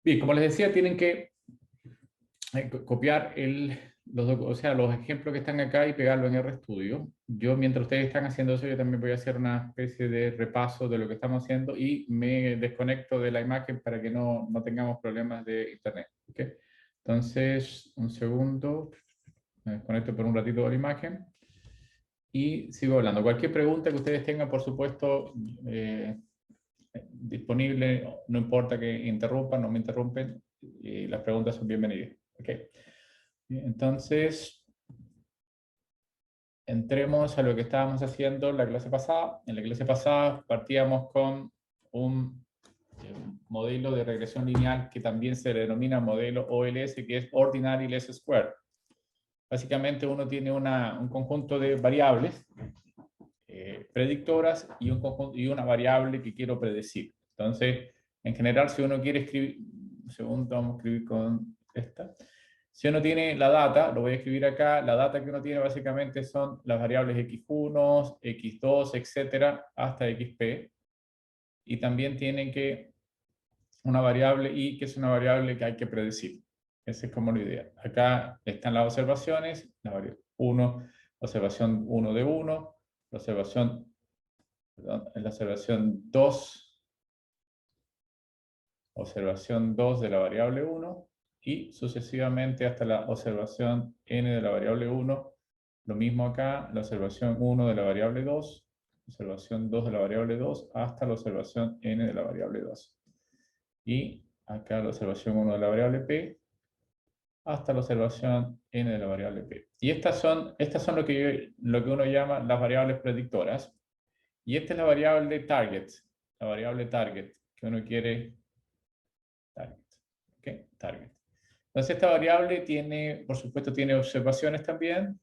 Bien, como les decía, tienen que copiar los ejemplos que están acá y pegarlo en RStudio. Yo, mientras ustedes están haciendo eso, yo también voy a hacer una especie de repaso de lo que estamos haciendo y me desconecto de la imagen para que no tengamos problemas de internet. ¿Okay? Entonces, un segundo, me desconecto por un ratito de la imagen y sigo hablando. Cualquier pregunta que ustedes tengan, por supuesto, disponible, no importa que interrumpan, no me interrumpen, las preguntas son bienvenidas. ¿Okay? Entonces, entremos a lo que estábamos haciendo en la clase pasada. En la clase pasada partíamos con un modelo de regresión lineal que también se denomina modelo OLS, que es Ordinary Least Square. Básicamente uno tiene un conjunto de variables predictoras y una variable que quiero predecir. Entonces, en general, si uno quiere escribir, un segundo, vamos a escribir con esta. Si uno tiene la data, lo voy a escribir acá, la data que uno tiene básicamente son las variables x1, x2, etcétera, hasta xp. Y también tienen que una variable y, que es una variable que hay que predecir. Esa es como la idea. Acá están las observaciones, la variable 1, observación 1 de 1, la observación 2, observación 2 de la variable 1, y sucesivamente hasta la observación n de la variable 1. Lo mismo acá, la observación 1 de la variable 2, observación 2 de la variable 2, hasta la observación n de la variable 2. Y acá la observación 1 de la variable p, hasta la observación n de la variable p. Y estas son lo que uno llama las variables predictoras. Y esta es la variable target, que uno quiere target. ¿Okay? Target. Entonces esta variable tiene, por supuesto, tiene observaciones también,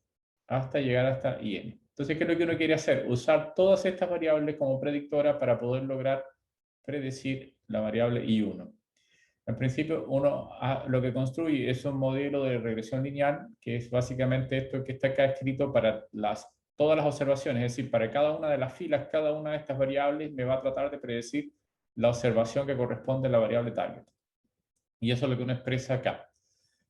hasta llegar hasta IN. Entonces, ¿qué es lo que uno quiere hacer? Usar todas estas variables como predictora para poder lograr predecir la variable I1. En principio, uno lo que construye es un modelo de regresión lineal, que es básicamente esto que está acá escrito para todas las observaciones, es decir, para cada una de las filas, cada una de estas variables me va a tratar de predecir la observación que corresponde a la variable target. Y eso es lo que uno expresa acá.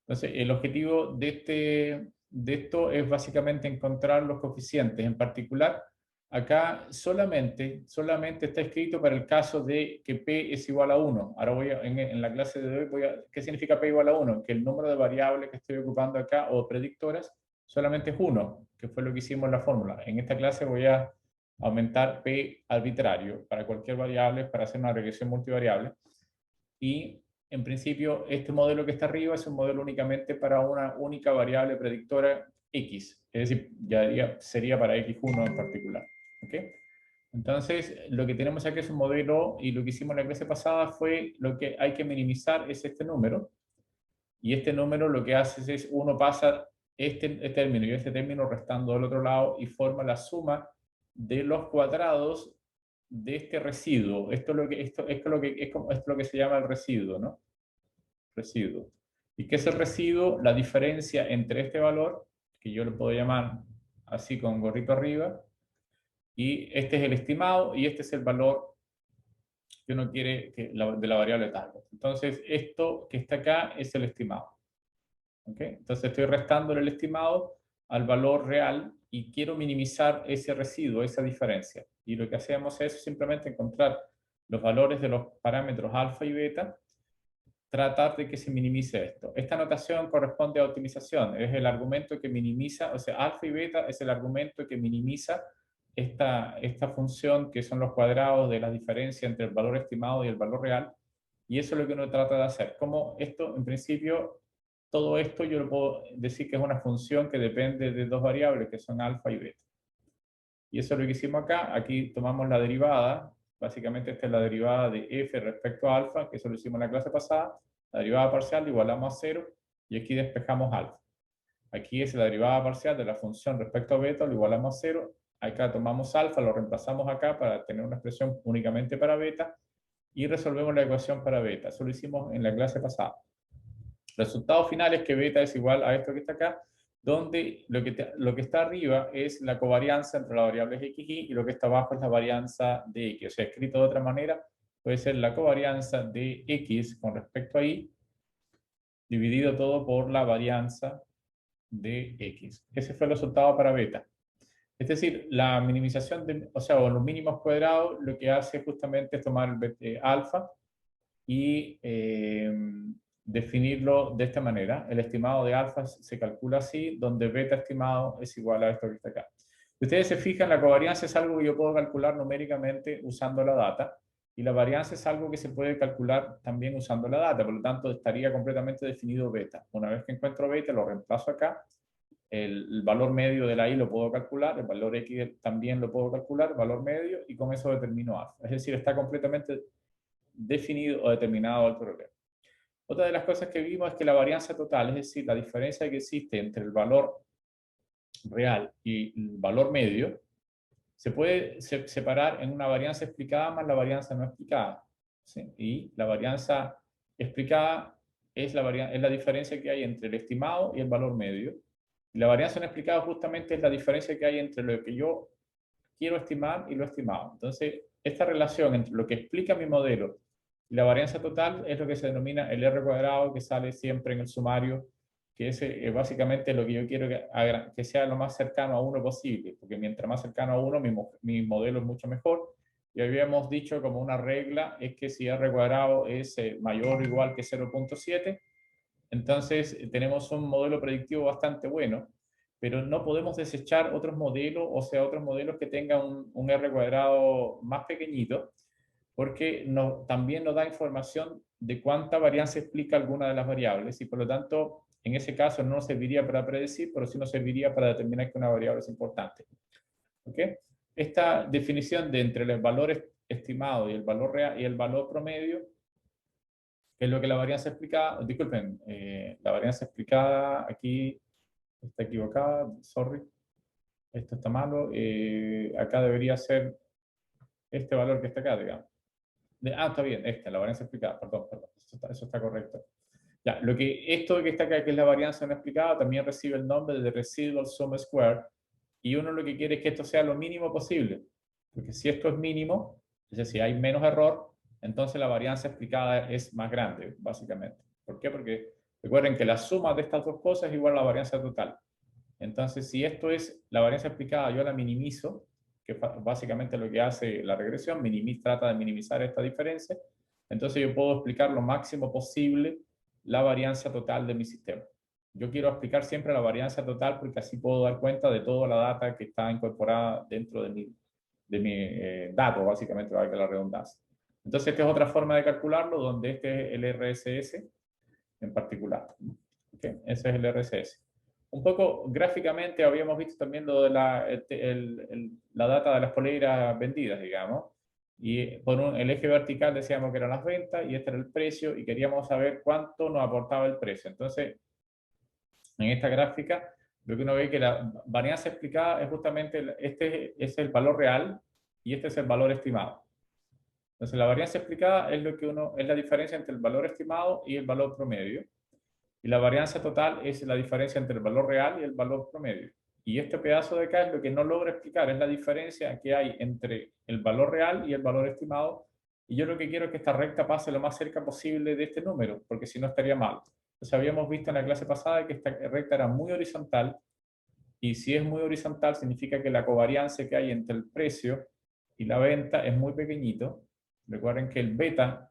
Entonces, el objetivo de esto es básicamente encontrar los coeficientes. En particular, acá solamente está escrito para el caso de que P es igual a 1. Ahora en la clase de hoy ¿qué significa P igual a 1? Que el número de variables que estoy ocupando acá, o predictoras, solamente es 1, que fue lo que hicimos en la fórmula. En esta clase voy a aumentar P arbitrario para cualquier variable, para hacer una regresión multivariable. Y en principio, este modelo que está arriba es un modelo únicamente para una única variable predictora X. Es decir, sería para X1 en particular. ¿Okay? Entonces, lo que tenemos aquí es un modelo, y lo que hicimos en la clase pasada fue, lo que hay que minimizar es este número. Y este número lo que hace es, uno pasa este término y este término restando del otro lado y forma la suma de los cuadrados de este residuo. Esto es lo que se llama el residuo, ¿no? Residuo. ¿Y qué es el residuo? La diferencia entre este valor, que yo lo puedo llamar así con gorrito arriba, y este es el estimado, y este es el valor que uno quiere de la variable target. Entonces, esto que está acá es el estimado. ¿Okay? Entonces, estoy restando el estimado al valor real y quiero minimizar ese residuo, esa diferencia. Y lo que hacemos es simplemente encontrar los valores de los parámetros alfa y beta, tratar de que se minimice esto. Esta notación corresponde a optimización, es el argumento que minimiza, o sea, alfa y beta es el argumento que minimiza esta función, que son los cuadrados de la diferencia entre el valor estimado y el valor real, y eso es lo que uno trata de hacer. Como esto, en principio, todo esto yo lo puedo decir que es una función que depende de dos variables, que son alfa y beta. Y eso es lo que hicimos acá. Aquí tomamos la derivada. Básicamente esta es la derivada de f respecto a alfa, que eso lo hicimos en la clase pasada. La derivada parcial igualamos a 0 y aquí despejamos alfa. Aquí es la derivada parcial de la función respecto a beta, lo igualamos a 0. Acá tomamos alfa, lo reemplazamos acá para tener una expresión únicamente para beta y resolvemos la ecuación para beta. Eso lo hicimos en la clase pasada. El resultado final es que beta es igual a esto que está acá, donde lo que está arriba es la covarianza entre las variables x y lo que está abajo es la varianza de x. O sea, escrito de otra manera, puede ser la covarianza de X con respecto a Y, dividido todo por la varianza de X. Ese fue el resultado para beta. Es decir, la minimización, o sea, o los mínimos cuadrados, lo que hace justamente es tomar el alfa y definirlo de esta manera. El estimado de alfa se calcula así, donde beta estimado es igual a esto que está acá. Si ustedes se fijan, la covarianza es algo que yo puedo calcular numéricamente usando la data, y la varianza es algo que se puede calcular también usando la data, por lo tanto estaría completamente definido beta. Una vez que encuentro beta, lo reemplazo acá, el valor medio de la I lo puedo calcular, el valor X también lo puedo calcular, el valor medio, y con eso determino alfa. Es decir, está completamente definido o determinado el problema. Otra de las cosas que vimos es que la varianza total, es decir, la diferencia que existe entre el valor real y el valor medio, se puede separar en una varianza explicada más la varianza no explicada. ¿Sí? Y la varianza explicada es la diferencia que hay entre el estimado y el valor medio. Y la varianza no explicada justamente es la diferencia que hay entre lo que yo quiero estimar y lo estimado. Entonces, esta relación entre lo que explica mi modelo y la varianza total es lo que se denomina el R cuadrado, que sale siempre en el sumario, que es básicamente lo que yo quiero que sea lo más cercano a 1 posible, porque mientras más cercano a 1, mi modelo es mucho mejor. Y habíamos dicho como una regla es que si R cuadrado es mayor o igual que 0.7, entonces tenemos un modelo predictivo bastante bueno, pero no podemos desechar otros modelos, o sea, otros modelos que tengan un R cuadrado más pequeñito, porque también nos da información de cuánta varianza explica alguna de las variables, y por lo tanto, en ese caso no nos serviría para predecir, pero sí nos serviría para determinar que una variable es importante. ¿Ok? Esta definición de entre el valor estimado y el valor real y el valor promedio, que es lo que la varianza explicada, disculpen, la varianza explicada aquí está equivocada, sorry, esto está malo, acá debería ser este valor que está acá, digamos. Está bien, la varianza explicada, perdón, eso está correcto. Ya, esto que está acá, que es la varianza no explicada, también recibe el nombre de residual sum square, y uno lo que quiere es que esto sea lo mínimo posible, porque si esto es mínimo, es decir, si hay menos error, entonces la varianza explicada es más grande, básicamente. ¿Por qué? Porque recuerden que la suma de estas dos cosas es igual a la varianza total. Entonces, si esto es la varianza explicada, yo la minimizo, que básicamente lo que hace la regresión, trata de minimizar esta diferencia, entonces yo puedo explicar lo máximo posible la varianza total de mi sistema. Yo quiero explicar siempre la varianza total porque así puedo dar cuenta de toda la data que está incorporada dentro de mi dato, básicamente, valga la redundancia. Entonces, esta es otra forma de calcularlo, donde este es el RSS en particular. ¿Okay? Ese es el RSS. Un poco gráficamente habíamos visto también lo de la data de las poleras vendidas, digamos. Y por el eje vertical decíamos que eran las ventas y este era el precio, y queríamos saber cuánto nos aportaba el precio. Entonces, en esta gráfica, lo que uno ve que la varianza explicada es justamente, este es el valor real y este es el valor estimado. Entonces, la varianza explicada es es la diferencia entre el valor estimado y el valor promedio. Y la varianza total es la diferencia entre el valor real y el valor promedio. Y este pedazo de acá es lo que no logro explicar, es la diferencia que hay entre el valor real y el valor estimado. Y yo lo que quiero es que esta recta pase lo más cerca posible de este número, porque si no estaría mal. Entonces habíamos visto en la clase pasada que esta recta era muy horizontal, y si es muy horizontal significa que la covarianza que hay entre el precio y la venta es muy pequeñito. Recuerden que el beta,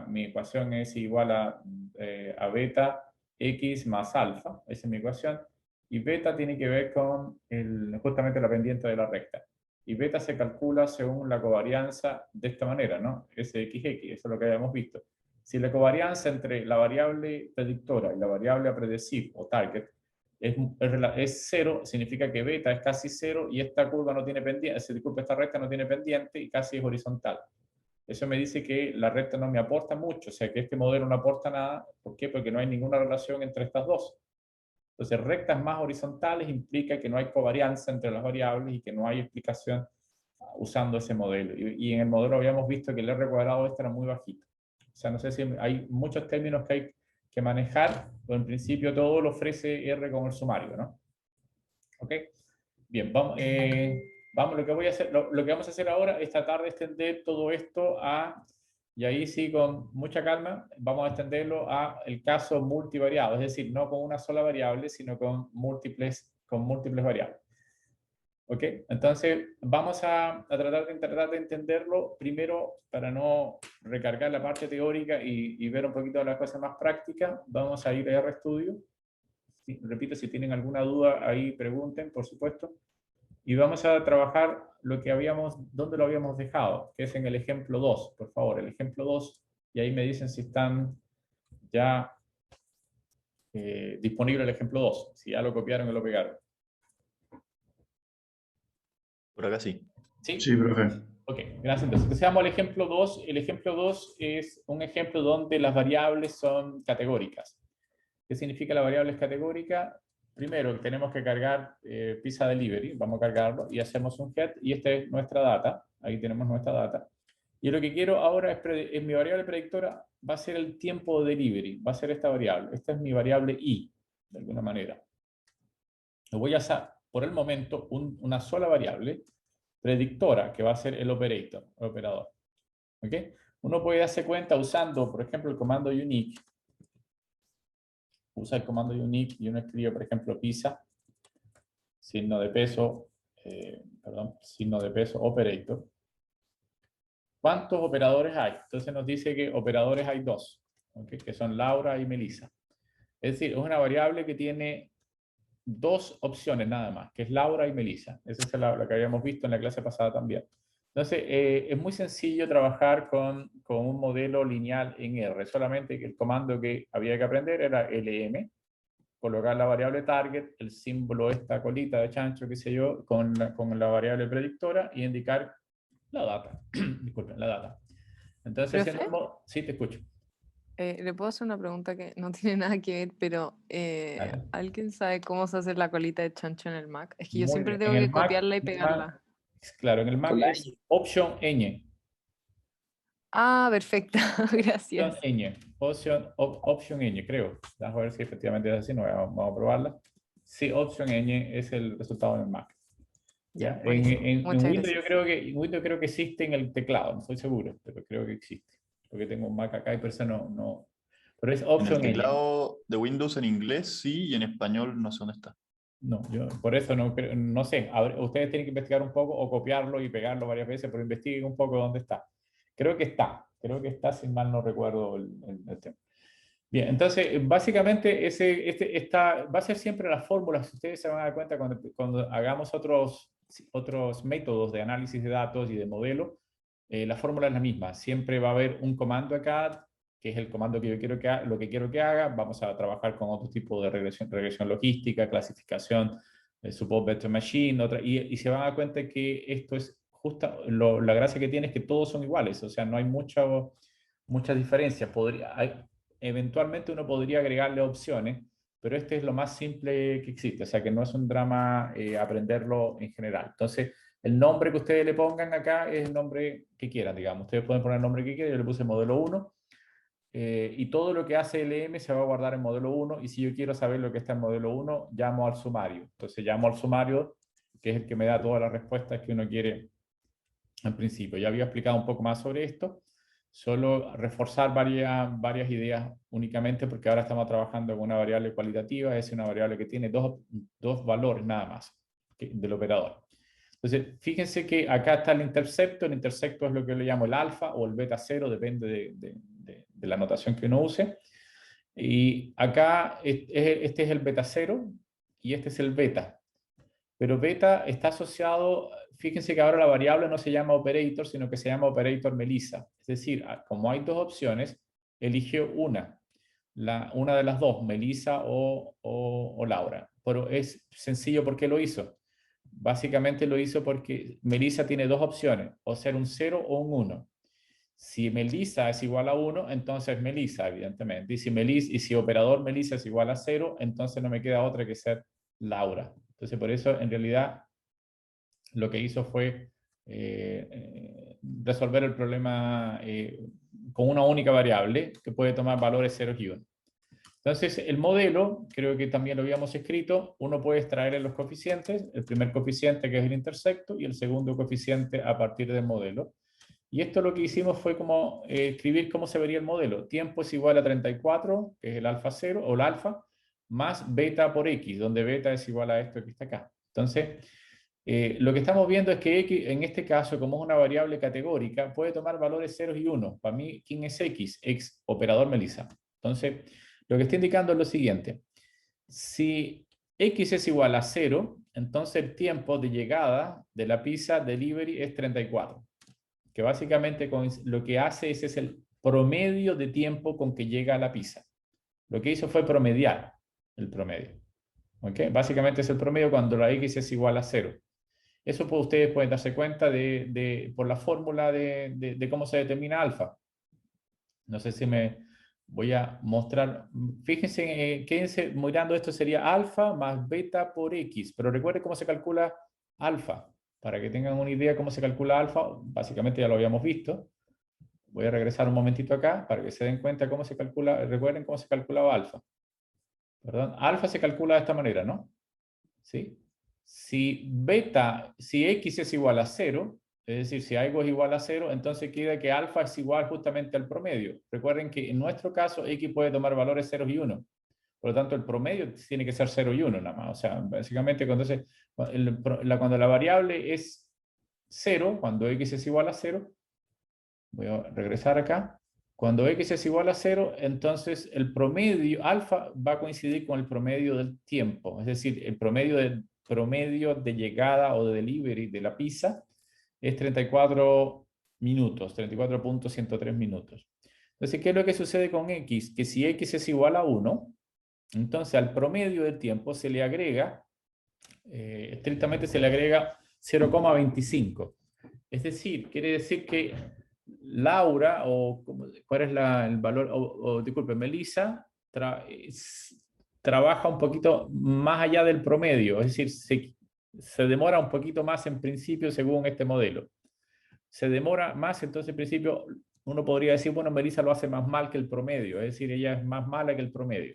mi ecuación es igual a beta x más alfa, esa es mi ecuación, y beta tiene que ver con justamente la pendiente de la recta. Y beta se calcula según la covarianza de esta manera, ¿no? SXX, eso es lo que habíamos visto. Si la covarianza entre la variable predictora y la variable a predecir o target es cero, significa que beta es casi cero y esta curva no tiene pendiente, disculpe, esta recta no tiene pendiente y casi es horizontal. Eso me dice que la recta no me aporta mucho, o sea que este modelo no aporta nada. ¿Por qué? Porque no hay ninguna relación entre estas dos. Entonces, rectas más horizontales implica que no hay covarianza entre las variables y que no hay explicación usando ese modelo. Y en el modelo habíamos visto que el R cuadrado este era muy bajito. O sea, no sé si hay muchos términos que hay que manejar, pero en principio todo lo ofrece R con el sumario, ¿no? ¿Ok? Bien, vamos, lo que vamos a hacer ahora es tratar de extender todo esto a Y ahí sí, con mucha calma, vamos a extenderlo a el caso multivariado, es decir, no con una sola variable, sino con múltiples variables. ¿Ok? Entonces, vamos a tratar de entenderlo primero para no recargar la parte teórica y ver un poquito de las cosas más prácticas. Vamos a ir a RStudio. Sí, repito, si tienen alguna duda, ahí pregunten, por supuesto. Y vamos a trabajar donde lo habíamos dejado, que es en el ejemplo 2, por favor, el ejemplo 2, y ahí me dicen si están ya disponible el ejemplo 2, si ya lo copiaron y lo pegaron. Por acá sí. ¿Sí? Sí, profe. Ok, gracias. Entonces, veamos el ejemplo 2. El ejemplo 2 es un ejemplo donde las variables son categóricas. ¿Qué significa la variable es categórica? Primero, tenemos que cargar Pizza Delivery, vamos a cargarlo y hacemos un get, y esta es nuestra data, ahí tenemos nuestra data. Y lo que quiero ahora es mi variable predictora, va a ser el tiempo de delivery, va a ser esta variable. Esta es mi variable i, de alguna manera. Lo voy a hacer, por el momento, una sola variable predictora, que va a ser el operador. ¿Ok? Uno puede darse cuenta usando, por ejemplo, el comando unique. Usa el comando unique y uno escribe, por ejemplo, pizza, signo de peso, signo de peso, operator. ¿Cuántos operadores hay? Entonces nos dice que operadores hay dos, ¿okay? Que son Laura y Melissa. Es decir, es una variable que tiene dos opciones nada más, que es Laura y Melissa. Esa es la que habíamos visto en la clase pasada también. Entonces, es muy sencillo trabajar con un modelo lineal en R, solamente que el comando que había que aprender era LM, colocar la variable target, el símbolo, esta colita de chancho, qué sé yo, con la variable predictora y indicar la data. Disculpen, la data. Entonces, ¿Profe? sí, te escucho. Le puedo hacer una pregunta que no tiene nada que ver, pero Vale. ¿alguien sabe cómo se hace la colita de chancho en el Mac? Es que yo Muy siempre bien. tengo En el que Mac, copiarla y pegarla. claro, en el Mac es Option ñ. Ah, perfecto, gracias. Option ñ, creo. Vamos a ver si efectivamente es así, no, vamos a probarla. Sí, Option ñ es el resultado en el Mac. Ya, ¿Ya? buenísimo. En Muchas Windows gracias. Windows creo que existe en el teclado, no estoy seguro, pero creo que existe. Porque tengo un Mac acá y por eso no. Pero es En el Option ñ. teclado de Windows en inglés sí, y en español no sé dónde está. No, yo por eso no sé. Ustedes tienen que investigar un poco o copiarlo y pegarlo varias veces, pero investiguen un poco dónde está. Creo que está, si mal no recuerdo el tema. Bien, entonces, básicamente, va a ser siempre la fórmula, si ustedes se van a dar cuenta cuando hagamos otros métodos de análisis de datos y de modelo, la fórmula es la misma. Siempre va a haber un comando acá, que es el comando que yo quiero que haga, lo que quiero que haga. Vamos a trabajar con otro tipo de regresión logística, clasificación, support vector machine, y se van a dar cuenta que esto es justa, la gracia que tiene es que todos son iguales, o sea, no hay mucha diferencia. Eventualmente uno podría agregarle opciones, pero este es lo más simple que existe, o sea que no es un drama aprenderlo en general. Entonces, el nombre que ustedes le pongan acá es el nombre que quieran, digamos. Ustedes pueden poner el nombre que quieran, yo le puse modelo 1, y todo lo que hace LM se va a guardar en modelo 1, y si yo quiero saber lo que está en modelo 1, llamo al sumario. Entonces llamo al sumario, que es el que me da todas las respuestas que uno quiere en principio. Ya había explicado un poco más sobre esto, solo reforzar varias ideas únicamente, porque ahora estamos trabajando con una variable cualitativa, es una variable que tiene dos valores nada más del operador. Entonces, fíjense que acá está el intercepto es lo que yo le llamo el alfa o el beta 0, depende de la notación que uno use. Y acá este es el beta 0 y este es el beta. Pero beta está asociado, fíjense que ahora la variable no se llama operator, sino que se llama operator Melissa. Es decir, como hay dos opciones, eligió una de las dos, Melissa o Laura. Pero es sencillo porque lo hizo. Básicamente lo hizo porque Melissa tiene dos opciones, o ser un 0 o un 1. Si Melissa es igual a 1, entonces Melissa, evidentemente. Y si operador Melissa es igual a 0, entonces no me queda otra que ser Laura. Entonces, por eso, en realidad, lo que hizo fue resolver el problema con una única variable que puede tomar valores 0 y 1. Entonces, el modelo, creo que también lo habíamos escrito, uno puede extraer los coeficientes, el primer coeficiente que es el intersecto y el segundo coeficiente a partir del modelo. Y esto lo que hicimos fue como escribir cómo se vería el modelo. Tiempo es igual a 34, que es el alfa 0, o el alfa, más beta por x, donde beta es igual a esto que está acá. Entonces, lo que estamos viendo es que x, en este caso, como es una variable categórica, puede tomar valores 0 y 1. Para mí, ¿quién es x? Ex operador Melissa. Entonces, lo que está indicando es lo siguiente. Si x es igual a 0, entonces el tiempo de llegada de la pizza delivery es 34. Que básicamente lo que hace es el promedio de tiempo con que llega a la pizza. Lo que hizo fue promediar el promedio. ¿Okay? Básicamente es el promedio cuando la x es igual a 0. Eso ustedes pueden darse cuenta por la fórmula de cómo se determina alfa. No sé si me voy a mostrar. Fíjense, quédense mirando, esto sería alfa más beta por x. Pero recuerden cómo se calcula alfa. Para que tengan una idea de cómo se calcula alfa, básicamente ya lo habíamos visto. Voy a regresar un momentito acá para que se den cuenta cómo se calcula. Recuerden cómo se calculaba alfa. Perdón, alfa se calcula de esta manera, ¿no? ¿Sí? Si x es igual a 0, es decir, si algo es igual a 0, entonces queda que alfa es igual justamente al promedio. Recuerden que en nuestro caso x puede tomar valores 0 y 1. Por lo tanto, el promedio tiene que ser 0 y 1 nada más. O sea, básicamente cuando la variable es 0, cuando x es igual a 0, voy a regresar acá. Cuando x es igual a 0, entonces el promedio, alfa va a coincidir con el promedio del tiempo. Es decir, el promedio de llegada o de delivery de la pizza es 34 minutos, 34.103 minutos. Entonces, ¿qué es lo que sucede con x? Que si x es igual a 1, entonces al promedio del tiempo se le agrega, estrictamente se le agrega 0,25. Es decir, quiere decir que Laura, ¿cuál es el valor? Disculpe, Melissa, trabaja un poquito más allá del promedio, es decir, se demora un poquito más en principio según este modelo. Se demora más, entonces en principio uno podría decir, bueno, Melissa lo hace más mal que el promedio, es decir, ella es más mala que el promedio.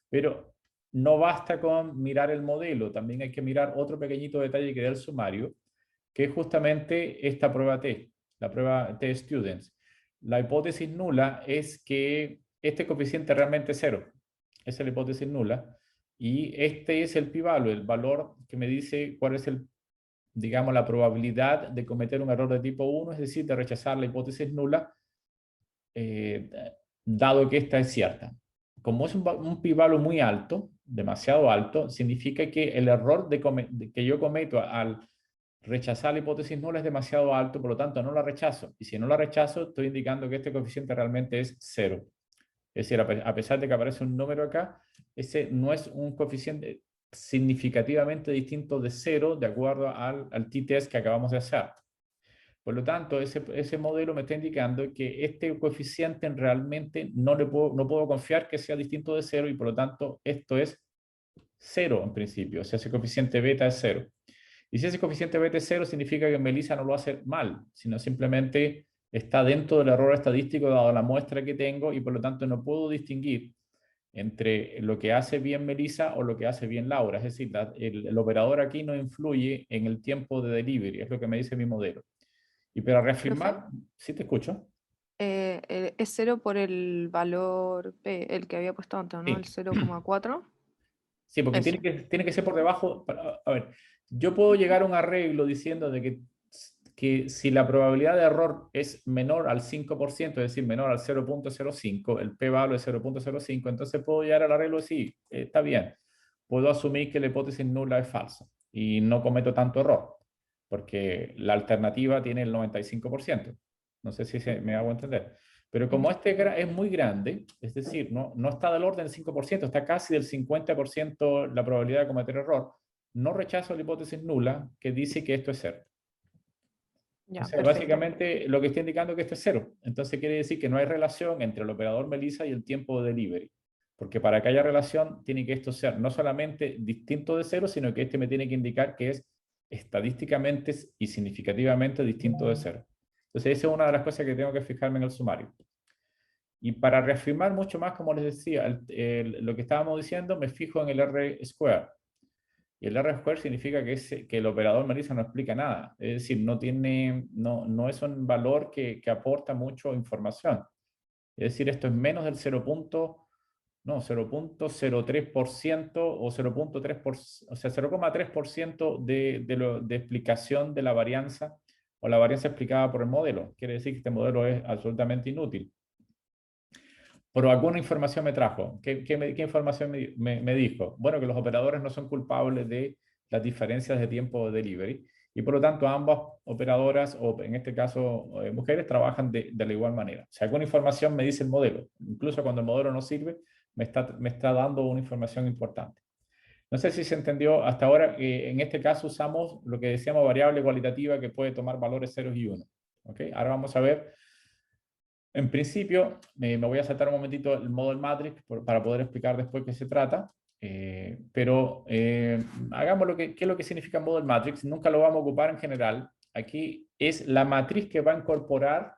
Pero no basta con mirar el modelo, también hay que mirar otro pequeñito detalle que da el sumario, que es justamente esta prueba T, la prueba T-Students. La hipótesis nula es que este coeficiente realmente es 0. Esa es la hipótesis nula. Y este es el p-value, el valor que me dice cuál es digamos, la probabilidad de cometer un error de tipo 1, es decir, de rechazar la hipótesis nula, dado que esta es cierta. Como es un p-value muy alto, demasiado alto, significa que el error que yo cometo al rechazar la hipótesis nula es demasiado alto, por lo tanto no la rechazo. Y si no la rechazo, estoy indicando que este coeficiente realmente es 0. Es decir, a pesar de que aparece un número acá, ese no es un coeficiente significativamente distinto de 0 de acuerdo al t-test que acabamos de hacer. Por lo tanto, ese modelo me está indicando que este coeficiente realmente no puedo confiar que sea distinto de 0 y por lo tanto esto es 0 en principio. O sea, ese coeficiente beta es 0. Y si ese coeficiente beta es 0, significa que Melissa no lo hace mal, sino simplemente está dentro del error estadístico dado la muestra que tengo y por lo tanto no puedo distinguir entre lo que hace bien Melissa o lo que hace bien Laura. Es decir, el operador aquí no influye en el tiempo de delivery, es lo que me dice mi modelo. Y para reafirmar, ¿sí te escucho? Es 0 por el valor P, el que había puesto antes, ¿no? Sí. El 0,4. Sí, porque Eso. tiene que ser por debajo. A ver, yo puedo llegar a un arreglo diciendo de que si la probabilidad de error es menor al 5%, es decir, menor al 0.05, el p-value es 0.05, entonces puedo llegar al arreglo y decir, está bien, puedo asumir que la hipótesis nula es falsa y no cometo tanto error, porque la alternativa tiene el 95%. No sé si me hago entender. Pero como este es muy grande, es decir, no está del orden del 5%, está casi del 50% la probabilidad de cometer error, no rechazo la hipótesis nula que dice que esto es 0. Ya, O sea, perfecto. básicamente lo que está indicando es que esto es 0. Entonces quiere decir que no hay relación entre el operador Melissa y el tiempo de delivery. Porque para que haya relación, tiene que esto ser no solamente distinto de 0, sino que este me tiene que indicar que es estadísticamente y significativamente distinto de 0. Entonces esa es una de las cosas que tengo que fijarme en el sumario. Y para reafirmar mucho más, como les decía, lo que estábamos diciendo, me fijo en el R-square. Y el R-square significa que el operador Melissa no explica nada. Es decir, no es un valor que aporta mucho información. Es decir, esto es menos del 0.03% o 0.3%, o sea, 0,3% de explicación de la varianza o la varianza explicada por el modelo. Quiere decir que este modelo es absolutamente inútil. Pero alguna información me trajo. ¿Qué información me dijo? Bueno, que los operadores no son culpables de las diferencias de tiempo de delivery y por lo tanto ambas operadoras, o en este caso mujeres, trabajan de la igual manera. Si alguna información me dice el modelo, incluso cuando el modelo no sirve, me está dando una información importante. No sé si se entendió hasta ahora. En este caso usamos lo que decíamos variable cualitativa que puede tomar valores ceros y uno. ¿Okay? Ahora vamos a ver. En principio, me voy a saltar un momentito el model matrix para poder explicar después qué se trata. Pero hagamos qué es lo que significa model matrix. Nunca lo vamos a ocupar en general. Aquí es la matriz que va a incorporar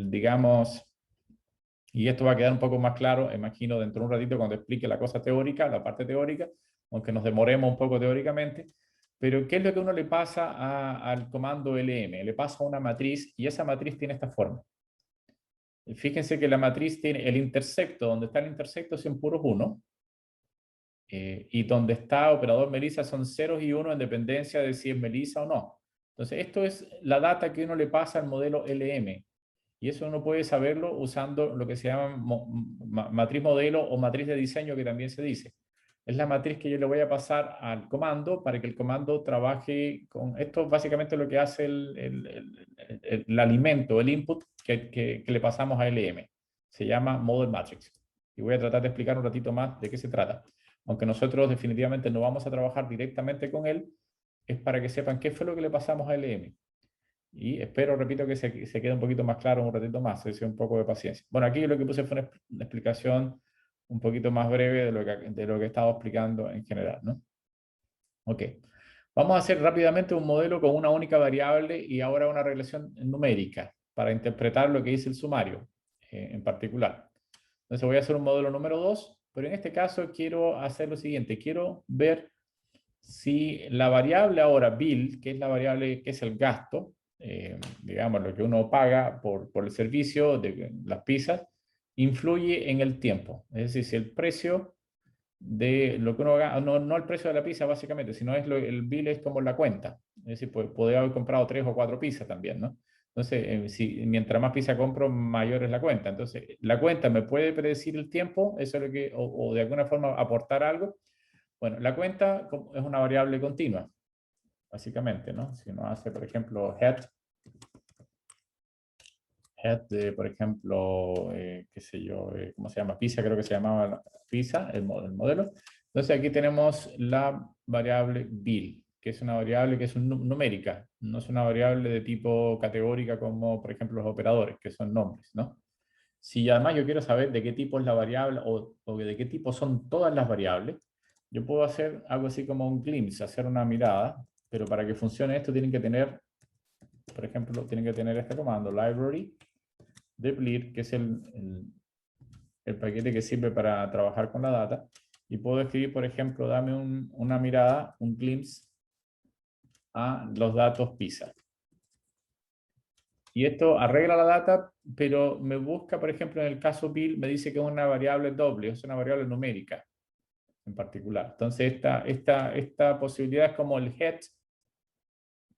digamos, y esto va a quedar un poco más claro, imagino, dentro de un ratito cuando explique la cosa teórica, la parte teórica, aunque nos demoremos un poco teóricamente. Pero, ¿qué es lo que uno le pasa al comando LM? Le pasa una matriz y esa matriz tiene esta forma. Fíjense que la matriz tiene el intersecto, donde está el intersecto son puros 1, y donde está operador Melissa son ceros y 1 en dependencia de si es Melissa o no. Entonces, esto es la data que uno le pasa al modelo LM. Y eso uno puede saberlo usando lo que se llama matriz modelo o matriz de diseño, que también se dice. Es la matriz que yo le voy a pasar al comando para que el comando trabaje con... Esto básicamente lo que hace el alimento, el input que le pasamos a LM. Se llama model matrix. Y voy a tratar de explicar un ratito más de qué se trata. Aunque nosotros definitivamente no vamos a trabajar directamente con él, es para que sepan qué fue lo que le pasamos a LM. Y espero, repito, que se quede un poquito más claro un ratito más, es un poco de paciencia. Bueno, aquí lo que puse fue una explicación un poquito más breve de lo que he estado explicando en general, ¿no? Ok. Vamos a hacer rápidamente un modelo con una única variable y ahora una regresión numérica para interpretar lo que dice el sumario en particular. Entonces voy a hacer un modelo número 2, pero en este caso quiero hacer lo siguiente. Quiero ver si la variable ahora bill, que es la variable que es el gasto, digamos lo que uno paga por el servicio de las pizzas, influye en el tiempo. Es decir, si el precio de lo que uno gana, no el precio de la pizza básicamente, sino el bill es como la cuenta. Es decir, pues podría haber comprado 3 o 4 pizzas también, ¿no? Entonces, mientras más pizza compro, mayor es la cuenta. Entonces, la cuenta me puede predecir el tiempo, eso es lo que, o de alguna forma aportar algo. Bueno, la cuenta es una variable continua, básicamente, ¿no? Si uno hace, por ejemplo, head de, por ejemplo, qué sé yo, ¿cómo se llama? Pizza, creo que se llamaba pizza, el modelo. Entonces aquí tenemos la variable bill, que es una variable que es numérica, no es una variable de tipo categórica como, por ejemplo, los operadores, que son nombres, ¿no? Si además yo quiero saber de qué tipo es la variable o de qué tipo son todas las variables, yo puedo hacer algo así como un glimpse, hacer una mirada, pero para que funcione esto tienen que tener, por ejemplo, tienen que tener este comando, library deplit, que es el paquete que sirve para trabajar con la data, y puedo escribir, por ejemplo, dame una mirada, un glimpse a los datos PISA. Y esto arregla la data, pero me busca, por ejemplo, en el caso bill, me dice que es una variable doble, es una variable numérica en particular. Entonces, esta posibilidad es como el head,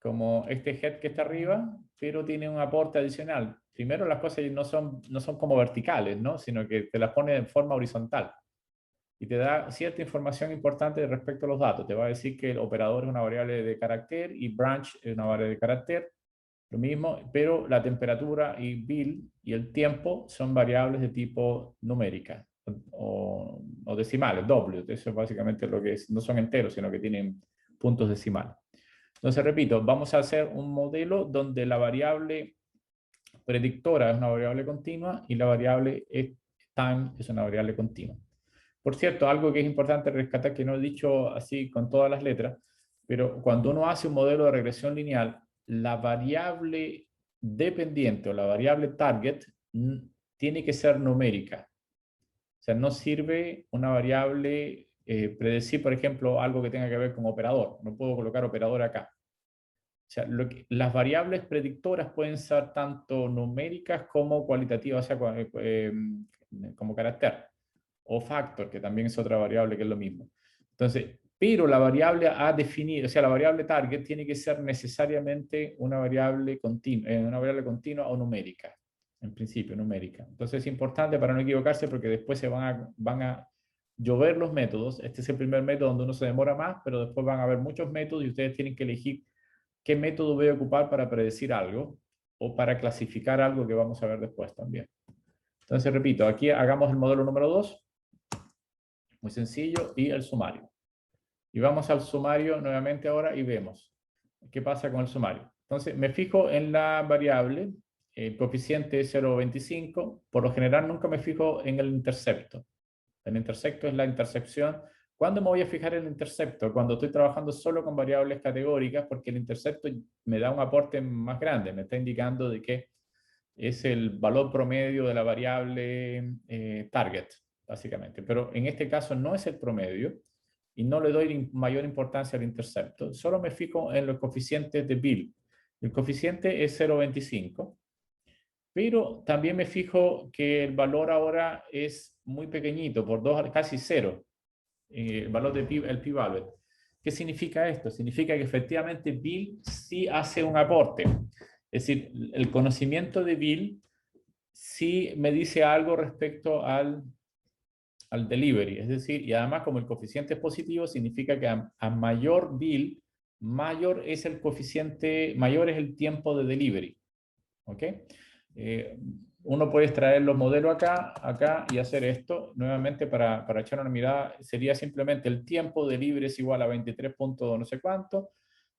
como este head que está arriba, pero tiene un aporte adicional. Primero, las cosas no son como verticales, ¿no? Sino que te las pone en forma horizontal. Y te da cierta información importante respecto a los datos. Te va a decir que el operador es una variable de carácter y branch es una variable de carácter. Lo mismo, pero la temperatura y bill y el tiempo son variables de tipo numérica o decimales, doble. Eso es básicamente lo que es. No son enteros, sino que tienen puntos decimales. Entonces, repito, vamos a hacer un modelo donde la variable predictora es una variable continua y la variable time es una variable continua. Por cierto, algo que es importante rescatar, que no he dicho así con todas las letras, pero cuando uno hace un modelo de regresión lineal, la variable dependiente o la variable target tiene que ser numérica. O sea, no sirve una variable predecir, por ejemplo, algo que tenga que ver con operador. No puedo colocar operador acá. O sea, las variables predictoras pueden ser tanto numéricas como cualitativas, o sea, como carácter, o factor, que también es otra variable que es lo mismo. Entonces, pero la variable a definir, o sea, la variable target tiene que ser necesariamente una variable continua o numérica, en principio, numérica. Entonces es importante para no equivocarse porque después van a llover los métodos. Este es el primer método donde uno se demora más, pero después van a haber muchos métodos y ustedes tienen que elegir qué método voy a ocupar para predecir algo o para clasificar algo que vamos a ver después también. Entonces, repito, aquí hagamos el modelo número 2, muy sencillo, y el sumario. Y vamos al sumario nuevamente ahora y vemos qué pasa con el sumario. Entonces, me fijo en la variable, el coeficiente es 0,25. Por lo general, nunca me fijo en el intercepto. El intercepto es la intersección. ¿Cuándo me voy a fijar en el intercepto? Cuando estoy trabajando solo con variables categóricas, porque el intercepto me da un aporte más grande, me está indicando de que es el valor promedio de la variable target, básicamente. Pero en este caso no es el promedio y no le doy mayor importancia al intercepto. Solo me fijo en los coeficientes de Bill. El coeficiente es 0,25. Pero también me fijo que el valor ahora es muy pequeñito, por 2, casi 0, el valor de el p-value. ¿Qué significa esto? Significa que efectivamente Bill sí hace un aporte. Es decir, el conocimiento de Bill sí me dice algo respecto al delivery. Es decir, y además como el coeficiente es positivo, significa que a mayor Bill, mayor es el coeficiente, mayor es el tiempo de delivery. ¿Ok? Uno puede extraer los modelos acá y hacer esto. Nuevamente, para echar una mirada, sería simplemente el tiempo de libre es igual a 23 puntos no sé cuánto,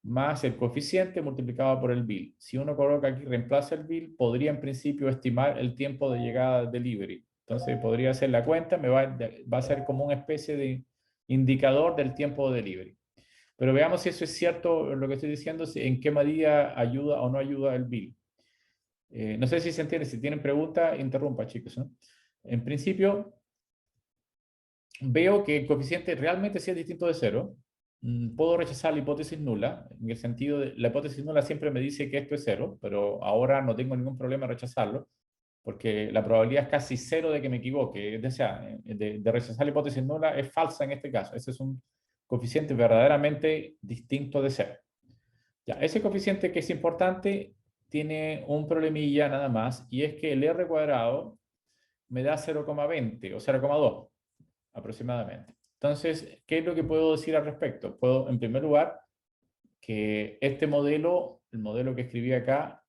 más el coeficiente multiplicado por el bill. Si uno coloca aquí, reemplaza el bill, podría en principio estimar el tiempo de llegada del delivery. Entonces, podría hacer la cuenta, va a ser como una especie de indicador del tiempo de delivery. Pero veamos si eso es cierto lo que estoy diciendo, en qué medida ayuda o no ayuda el bill. No sé si se entiende, si tienen preguntas, interrumpa, chicos, ¿no? En principio, veo que el coeficiente realmente sí es distinto de 0. Puedo rechazar la hipótesis nula, en el sentido de la hipótesis nula siempre me dice que esto es 0, pero ahora no tengo ningún problema en rechazarlo, porque la probabilidad es casi 0 de que me equivoque. O sea, de rechazar la hipótesis nula es falsa en este caso. Ese es un coeficiente verdaderamente distinto de 0. Ya, ese coeficiente que es importante tiene un problemilla nada más, y es que el r cuadrado me da 0,20 o 0,2 aproximadamente. Entonces, ¿qué es lo que puedo decir al respecto? Puedo, en primer lugar, que este modelo, el modelo que escribí acá,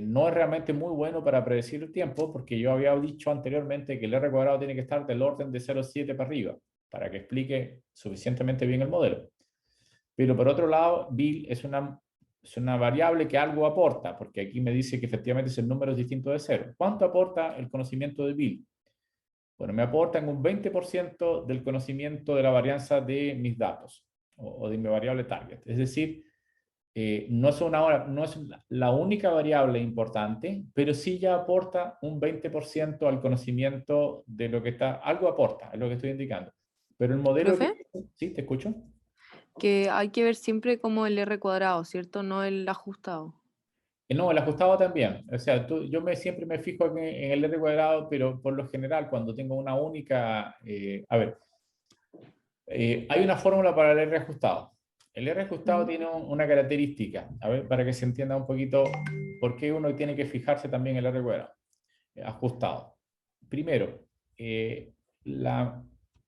no es realmente muy bueno para predecir el tiempo, porque yo había dicho anteriormente que el r cuadrado tiene que estar del orden de 0,7 para arriba, para que explique suficientemente bien el modelo. Pero por otro lado, Bill es una variable que algo aporta, porque aquí me dice que efectivamente ese número es distinto de 0. ¿Cuánto aporta el conocimiento de Bill? Bueno, me aporta en un 20% del conocimiento de la varianza de mis datos o de mi variable target. Es decir, no es la única variable importante, pero sí ya aporta un 20% al conocimiento de lo que está, algo aporta, es lo que estoy indicando. Pero el modelo Profe, ¿sí? ¿Te escucho? que hay que ver siempre como el R cuadrado, ¿cierto? No el ajustado. No, el ajustado también. O sea, yo siempre me fijo en el R cuadrado, pero por lo general, cuando tengo una única... a ver, hay una fórmula para el R ajustado. El R ajustado Ujú. tiene una característica, a ver, para que se entienda un poquito por qué uno tiene que fijarse también en el R cuadrado. Ajustado. Primero,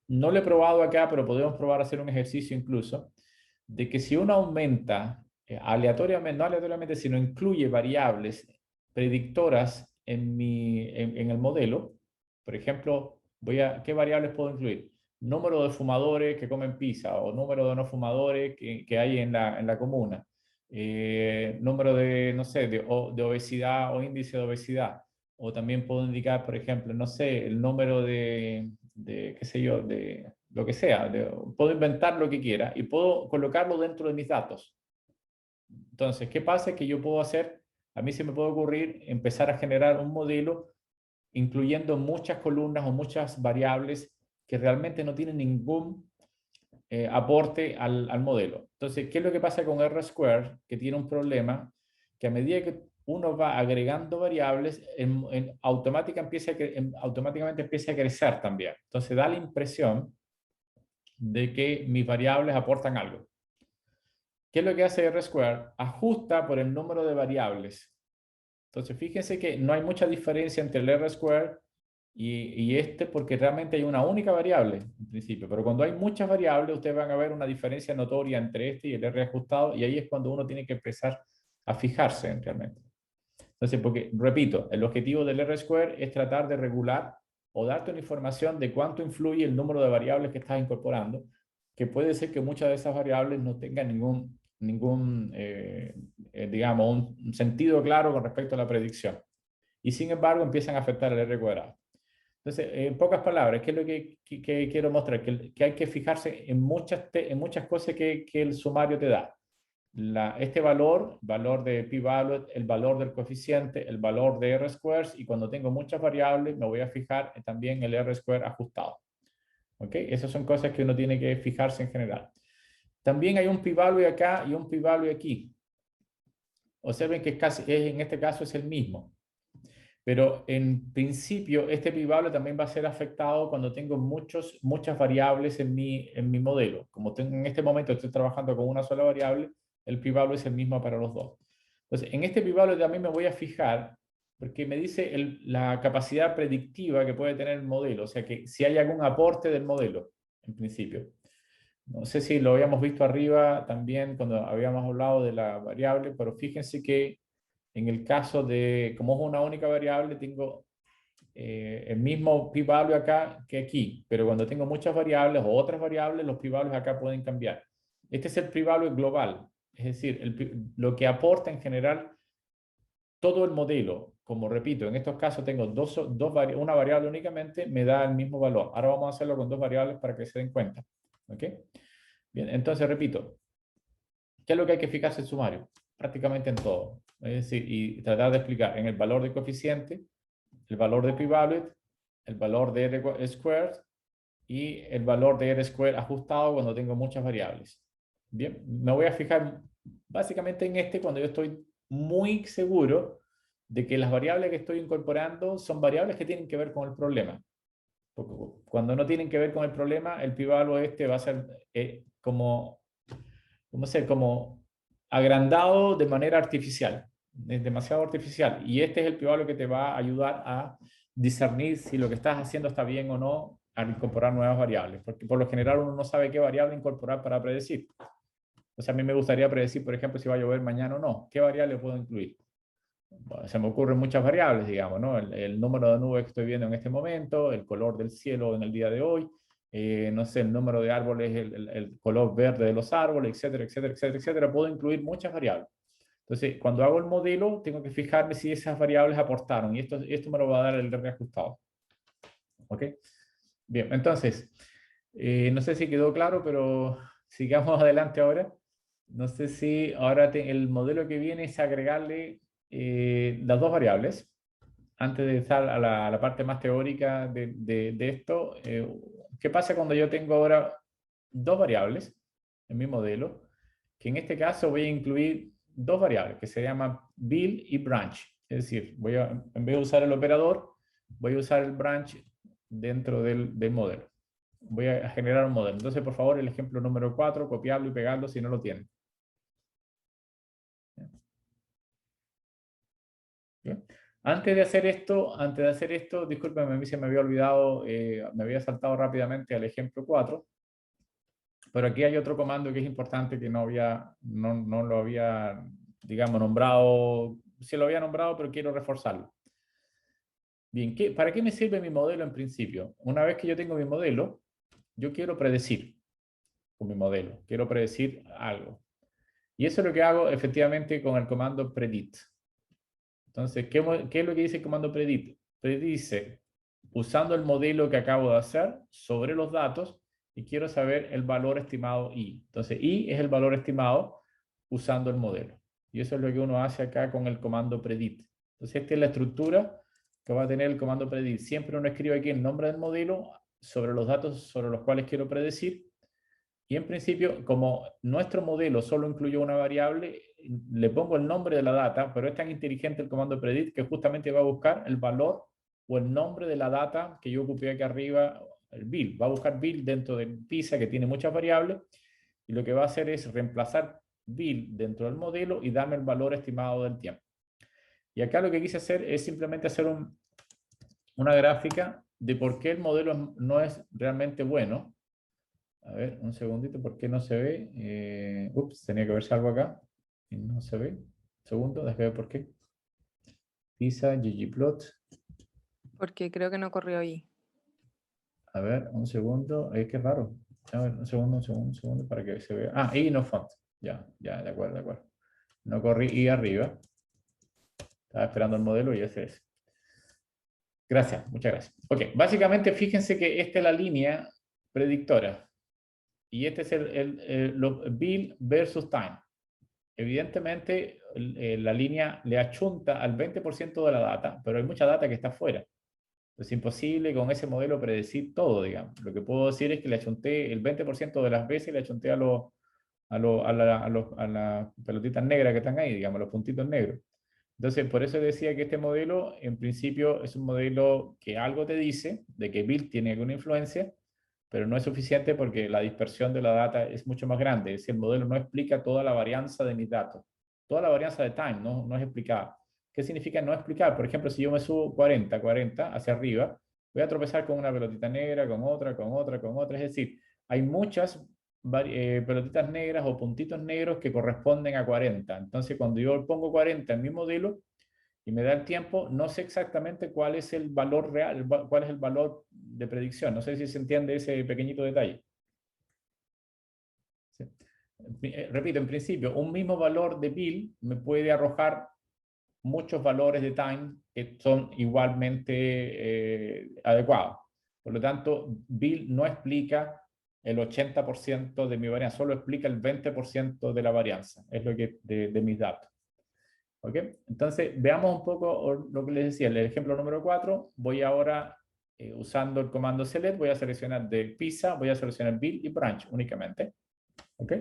no lo he probado acá, pero podemos probar a hacer un ejercicio incluso, de que si uno aumenta aleatoriamente, no aleatoriamente, sino incluye variables predictoras en el modelo, por ejemplo, ¿qué variables puedo incluir? Número de fumadores que comen pizza o número de no fumadores que hay en la comuna. Número de, no sé, de obesidad o índice de obesidad. O también puedo indicar, por ejemplo, no sé, el número qué sé yo, de lo que sea. Puedo inventar lo que quiera y puedo colocarlo dentro de mis datos. Entonces, ¿qué pasa? Que yo puedo hacer, a mí se me puede ocurrir empezar a generar un modelo incluyendo muchas columnas o muchas variables que realmente no tienen aporte al modelo. Entonces, ¿qué es lo que pasa con R-square? Que tiene un problema que a medida que uno va agregando variables, automáticamente empieza a crecer también. Entonces, da la impresión de que mis variables aportan algo. ¿Qué es lo que hace R-square? Ajusta por el número de variables. Entonces, fíjense que no hay mucha diferencia entre el R-square y este, porque realmente hay una única variable en principio, pero cuando hay muchas variables, ustedes van a ver una diferencia notoria entre este y el R ajustado, y ahí es cuando uno tiene que empezar a fijarse realmente. Entonces, porque, repito, el objetivo del R-square es tratar de regular o darte una información de cuánto influye el número de variables que estás incorporando, que puede ser que muchas de esas variables no tengan digamos, un sentido claro con respecto a la predicción. Y sin embargo, empiezan a afectar el R cuadrado. Entonces, en pocas palabras, ¿qué es lo que quiero mostrar? Que hay que fijarse en muchas cosas que el sumario te da. Este valor de p-value, el valor del coeficiente, el valor de R-squares, y cuando tengo muchas variables me voy a fijar también el R-square ajustado. ¿Ok? Esas son cosas que uno tiene que fijarse en general. También hay un p-value acá y un p-value aquí. Observen que en este caso es el mismo. Pero en principio este p-value también va a ser afectado cuando tengo muchas variables en mi modelo. Como en este momento estoy trabajando con una sola variable, el p-value es el mismo para los dos. Entonces, en este p-value también me voy a fijar porque me dice la capacidad predictiva que puede tener el modelo. O sea, que si hay algún aporte del modelo, en principio. No sé si lo habíamos visto arriba también cuando habíamos hablado de la variable, pero fíjense que en el caso de, como es una única variable, tengo el mismo p-value acá que aquí, pero cuando tengo muchas variables o otras variables, los p-values acá pueden cambiar. Este es el p-value global, es decir, lo que aporta en general todo el modelo. Como repito, en estos casos tengo una variable únicamente, me da el mismo valor. Ahora vamos a hacerlo con dos variables para que se den cuenta. ¿Ok? Bien, entonces repito, ¿qué es lo que hay que fijarse en sumario? Prácticamente en todo. Es decir, y tratar de explicar en el valor de coeficiente, el valor de p-value, el valor de R squared y el valor de R squared ajustado cuando tengo muchas variables. Bien, me voy a fijar básicamente en este cuando yo estoy muy seguro de que las variables que estoy incorporando son variables que tienen que ver con el problema. Porque cuando no tienen que ver con el problema, el p-value este va a ser como agrandado de manera artificial. Es demasiado artificial. Y este es el p-value que te va a ayudar a discernir si lo que estás haciendo está bien o no al incorporar nuevas variables. Porque por lo general uno no sabe qué variable incorporar para predecir. O sea, a mí me gustaría predecir, por ejemplo, si va a llover mañana o no. ¿Qué variable puedo incluir? Bueno, se me ocurren muchas variables, digamos, ¿no? El número de nubes que estoy viendo en este momento, el color del cielo en el día de hoy, no sé, el número de árboles, el color verde de los árboles, etcétera, etcétera, etcétera, etcétera. Puedo incluir muchas variables. Entonces, cuando hago el modelo, tengo que fijarme si esas variables aportaron, y esto me lo va a dar el reajustado. ¿Ok? Bien, entonces, no sé si quedó claro, pero sigamos adelante ahora. No sé si ahora el modelo que viene es agregarle las dos variables. Antes de estar a la parte más teórica de esto, ¿qué pasa cuando yo tengo ahora dos variables en mi modelo? Que en este caso voy a incluir dos variables que se llaman build y branch. Es decir, en vez de usar el operador, voy a usar el branch dentro del modelo. Voy a generar un modelo. Entonces, por favor, el ejemplo número 4, copiarlo y pegarlo si no lo tienen. Bien. Antes de hacer esto, discúlpenme, a mí se me había olvidado, me había saltado rápidamente al ejemplo 4, pero aquí hay otro comando que es importante que no lo había, digamos, nombrado, sí lo había nombrado, pero quiero reforzarlo. Bien, ¿para qué me sirve mi modelo en principio? Una vez que yo tengo mi modelo, yo quiero predecir con mi modelo, quiero predecir algo. Y eso es lo que hago efectivamente con el comando predict. Entonces, ¿qué es lo que dice el comando predict? Predice usando el modelo que acabo de hacer sobre los datos y quiero saber el valor estimado I. Entonces, I es el valor estimado usando el modelo. Y eso es lo que uno hace acá con el comando predict. Entonces, esta es la estructura que va a tener el comando predict. Siempre uno escribe aquí el nombre del modelo sobre los datos sobre los cuales quiero predecir Y en principio, como nuestro modelo solo incluye una variable, le pongo el nombre de la data, pero es tan inteligente el comando predict que justamente va a buscar el valor o el nombre de la data que yo ocupé aquí arriba, el bill. Va a buscar bill dentro de PISA, que tiene muchas variables, y lo que va a hacer es reemplazar bill dentro del modelo y darme el valor estimado del tiempo. Y acá lo que quise hacer es simplemente hacer una gráfica de por qué el modelo no es realmente bueno. A ver, un segundito, ¿por qué no se ve? Ups, tenía que verse algo acá. Y no se ve. Un segundo, déjame ver por qué. PISA, ggplot. Porque creo que no corrió ahí. A ver, un segundo. Qué raro. A ver, un segundo para que se vea. Ah, y no font. Ya, de acuerdo, de acuerdo. No corrí y arriba. Estaba esperando el modelo y ese es. Gracias, muchas gracias. Ok, básicamente fíjense que esta es la línea predictora. Y este es los bill versus time. Evidentemente, la línea le achunta al 20% de la data, pero hay mucha data que está fuera. Es imposible con ese modelo predecir todo, digamos. Lo que puedo decir es que le achunté el 20% de las veces, le achunté a las pelotitas negras que están ahí, digamos, los puntitos negros. Entonces, por eso decía que este modelo, en principio, es un modelo que algo te dice de que Bill tiene alguna influencia, pero no es suficiente porque la dispersión de la data es mucho más grande. Es decir, el modelo no explica toda la varianza de mis datos. Toda la varianza de time no es explicada. ¿Qué significa no explicar? Por ejemplo, si yo me subo 40 hacia arriba, voy a tropezar con una pelotita negra, con otra. Es decir, hay muchas pelotitas negras o puntitos negros que corresponden a 40. Entonces, cuando yo pongo 40 en mi modelo y me da el tiempo, no sé exactamente cuál es el valor real, cuál es el valor de predicción. No sé si se entiende ese pequeñito detalle. ¿Sí? Repito, en principio, un mismo valor de bill me puede arrojar muchos valores de time que son igualmente adecuados. Por lo tanto, bill no explica el 80% de mi varianza, solo explica el 20% de la varianza, es lo que de mis datos. ¿Ok? Entonces, veamos un poco lo que les decía, el ejemplo número 4. Voy ahora, usando el comando select, voy a seleccionar de PISA, voy a seleccionar bill y branch únicamente. ¿Ok?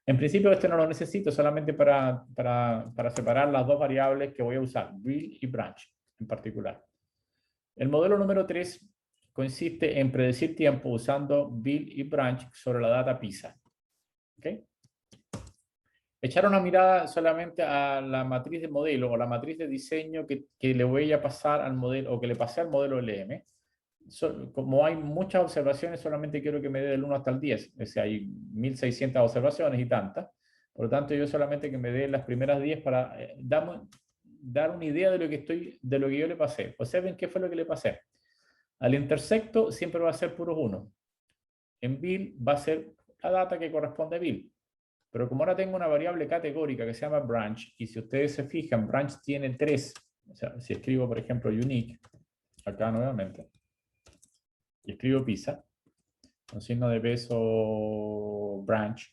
En principio este no lo necesito, solamente para separar las dos variables que voy a usar, bill y branch en particular. El modelo número 3 consiste en predecir tiempo usando bill y branch sobre la data PISA. ¿Okay? Echar una mirada solamente a la matriz de modelo o la matriz de diseño que le voy a pasar al modelo o que le pasé al modelo LM. Como hay muchas observaciones, solamente quiero que me dé del 1 hasta el 10. Es decir, hay 1600 observaciones y tantas. Por lo tanto, yo solamente que me dé las primeras 10 para dar una idea de lo que yo le pasé. Observen qué fue lo que le pasé. Al intersecto siempre va a ser puros 1. En bill va a ser la data que corresponde a bill. Pero como ahora tengo una variable categórica que se llama branch, y si ustedes se fijan, branch tiene 3. O sea, si escribo, por ejemplo, unique, acá nuevamente, y escribo PISA, con signo de peso branch,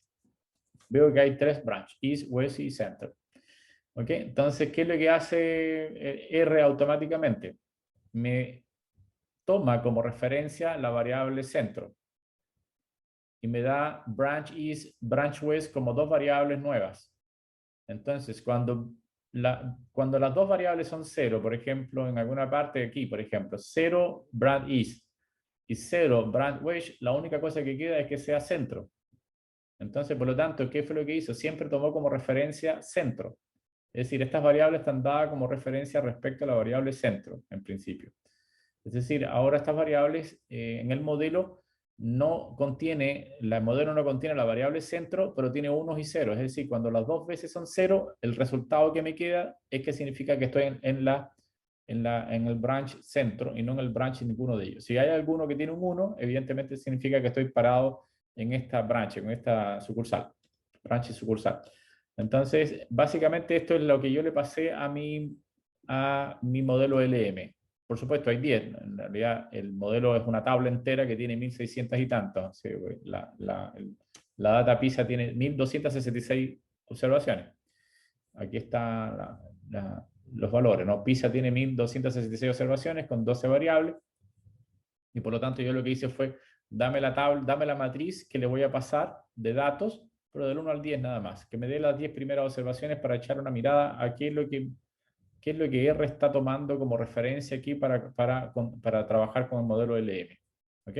veo que hay 3 branch, East, West y Center. ¿Ok? Entonces, ¿qué es lo que hace R automáticamente? Me toma como referencia la variable centro y me da branch East, branch West como dos variables nuevas. Entonces, cuando las dos variables son 0, por ejemplo, en alguna parte de aquí, por ejemplo, 0 branch East y 0 branch West, la única cosa que queda es que sea centro. Entonces, por lo tanto, ¿qué fue lo que hizo? Siempre tomó como referencia centro. Es decir, estas variables están dadas como referencia respecto a la variable centro, en principio. Es decir, ahora estas variables en el modelo el modelo no contiene la variable centro, pero tiene unos y ceros. Es decir, cuando las dos veces son 0, el resultado que me queda es que significa que estoy en el branch centro y no en el branch ninguno de ellos. Si hay alguno que tiene un 1, evidentemente significa que estoy parado en esta branch, en esta sucursal. Branch y sucursal. Entonces, básicamente esto es lo que yo le pasé a mi modelo LM. Por supuesto, hay 10. En realidad, el modelo es una tabla entera que tiene 1600 y tantos. Sí, la data PISA tiene 1266 observaciones. Aquí están los valores, ¿no? PISA tiene 1266 observaciones con 12 variables. Y por lo tanto, yo lo que hice fue dame la tabla, dame la matriz que le voy a pasar de datos, pero del 1 al 10 nada más. Que me dé las 10 primeras observaciones para echar una mirada a qué es lo que R está tomando como referencia aquí para trabajar con el modelo LM. ¿Ok?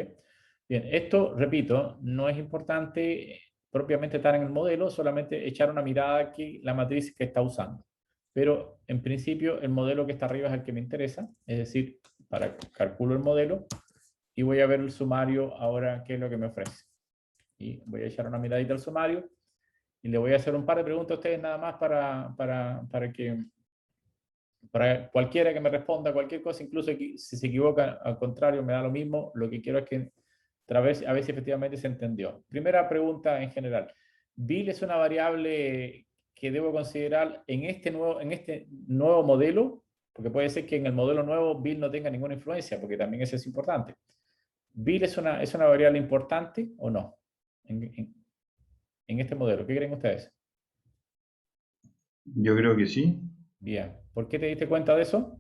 Bien, esto, repito, no es importante propiamente estar en el modelo, solamente echar una mirada aquí la matriz que está usando. Pero en principio el modelo que está arriba es el que me interesa, es decir, para calculo el modelo y voy a ver el sumario ahora qué es lo que me ofrece. Y voy a echar una miradita al sumario y le voy a hacer un par de preguntas a ustedes nada más para cualquiera que me responda cualquier cosa, incluso si se equivoca, al contrario, me da lo mismo. Lo que quiero es que a ver si efectivamente se entendió. Primera pregunta en general. ¿Bill es una variable que debo considerar en este nuevo modelo? Porque puede ser que en el modelo nuevo Bill no tenga ninguna influencia, porque también eso es importante. ¿Bill es una variable importante o no en este modelo? ¿Qué creen ustedes? Yo creo que sí, Bien. ¿Por qué te diste cuenta de eso?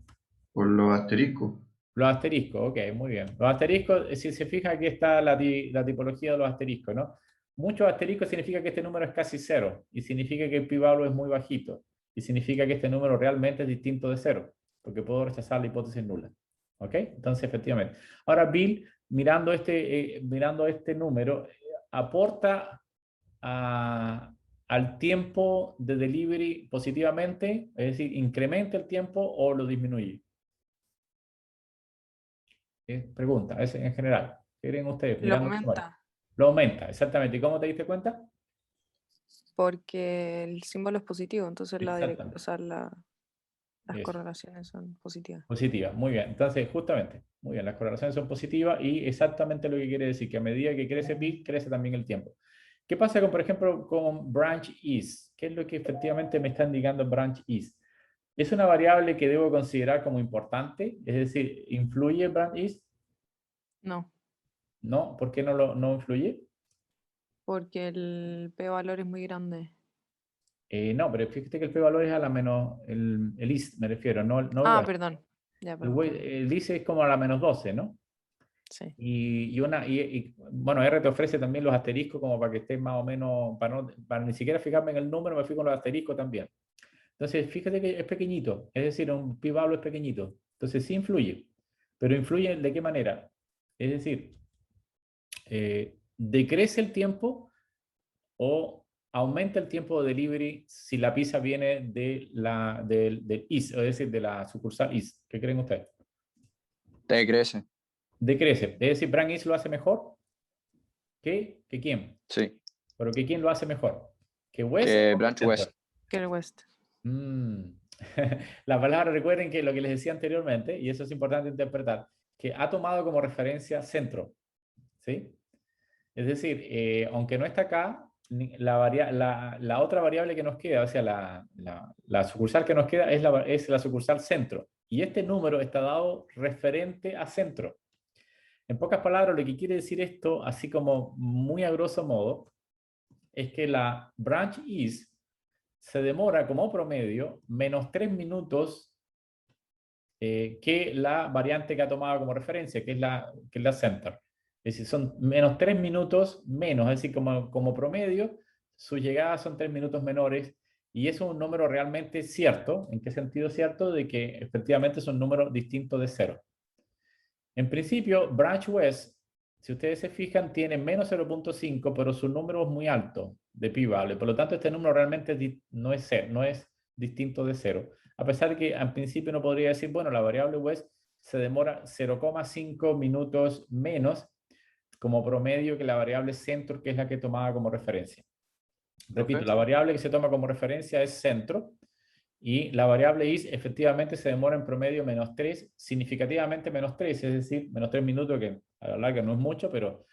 por los asteriscos. Los asteriscos, ok, muy bien. Los asteriscos, si se fija, aquí está la tipología de los asteriscos, ¿no? Muchos asteriscos significa que este número es casi cero, y significa que el pi-value es muy bajito, y significa que este número realmente es distinto de cero, porque puedo rechazar la hipótesis nula. ¿Ok? Entonces, efectivamente. Ahora, Bill, mirando este número, aporta al tiempo de delivery positivamente, es decir, incrementa el tiempo o lo disminuye. Pregunta, es en general. ¿Qué creen ustedes? Lo Mirando el sumario. aumenta Lo aumenta, exactamente. ¿Y cómo te diste cuenta? porque el símbolo es positivo, entonces Exactamente. o sea, las Eso. correlaciones son positivas. Positiva, muy bien. Entonces, justamente, muy bien, las correlaciones son positivas y exactamente lo que quiere decir que a medida que crece bit, crece también el tiempo. ¿Qué pasa con, por ejemplo, con branch is? ¿Qué es lo que efectivamente me está indicando branch is? ¿Es una variable que debo considerar como importante? Es decir, ¿influye branch is? No, ¿No? ¿Por qué no influye? porque el p-valor es muy grande. No, pero fíjate que el p-valor es a la menos, el is me refiero, no el Ah, west. perdón. Ya, El, perdón, perdón. el is es como a la menos 12, ¿no? Sí. Bueno, R te ofrece también los asteriscos como para que estés más o menos, para ni siquiera fijarme en el número, me fijo en los asteriscos también. Entonces, fíjate que es pequeñito, es decir, un pi-value es pequeñito. Entonces, sí influye, pero influye ¿de qué manera? Es decir, decrece el tiempo o aumenta el tiempo de delivery si la pizza viene del is, es decir, de la sucursal is. ¿Qué creen ustedes? Decrece, Decrece, es decir, Brand is lo hace mejor que quién. sí. Pero que quién lo hace mejor. ¿Que West Que o que Branch Center? West. Que el West. Mm. La palabra, recuerden que lo que les decía anteriormente, y eso es importante interpretar, que ha tomado como referencia centro. ¿Sí? Es decir, aunque no está acá, la otra variable que nos queda, o sea, la sucursal que nos queda es la sucursal centro. Y este número está dado referente a centro. En pocas palabras, lo que quiere decir esto, así como muy a grosso modo, es que la branch is se demora como promedio menos 3 minutos que la variante que ha tomado como referencia, que es la center. Es decir, son menos 3 minutos menos, es decir, como promedio, sus llegadas son 3 minutos menores y eso es un número realmente cierto. ¿En qué sentido cierto? De que efectivamente es un número distinto de cero. En principio, Branch West, si ustedes se fijan, tiene menos 0.5, pero su número es muy alto de pi-value. Por lo tanto, este número realmente no es distinto de cero. A pesar de que al principio no podría decir, bueno, la variable West se demora 0,5 minutos menos como promedio que la variable centro, que es la que tomaba como referencia. Repito, la variable que se toma como referencia es centro. Y la variable is efectivamente se demora en promedio menos 3, significativamente menos 3, es decir, menos 3 minutos, que a la larga no es mucho, pero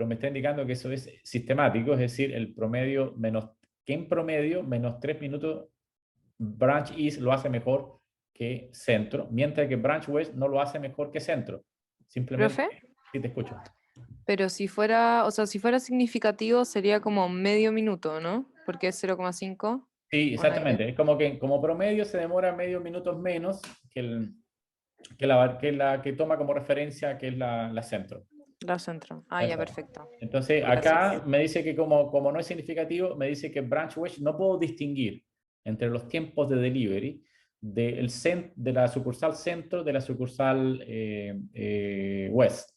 me está indicando que eso es sistemático, es decir, el promedio que en promedio menos 3 minutos branch is lo hace mejor que centro, mientras que branch west no lo hace mejor que centro. Simplemente, ¿Profe? sí te escucho. Pero si fuera, o sea, si fuera significativo sería como medio minuto, ¿no? Porque es 0,5 Sí, o nada que ver. exactamente. Es como que como promedio se demora medio minutos menos que la que toma como referencia, que es la centro. La centro. Ah, ya, Eso. perfecto. Entonces, Gracias. acá me dice que como no es significativo, me dice que branch wedge no puedo distinguir entre los tiempos de delivery de la sucursal centro de la sucursal west.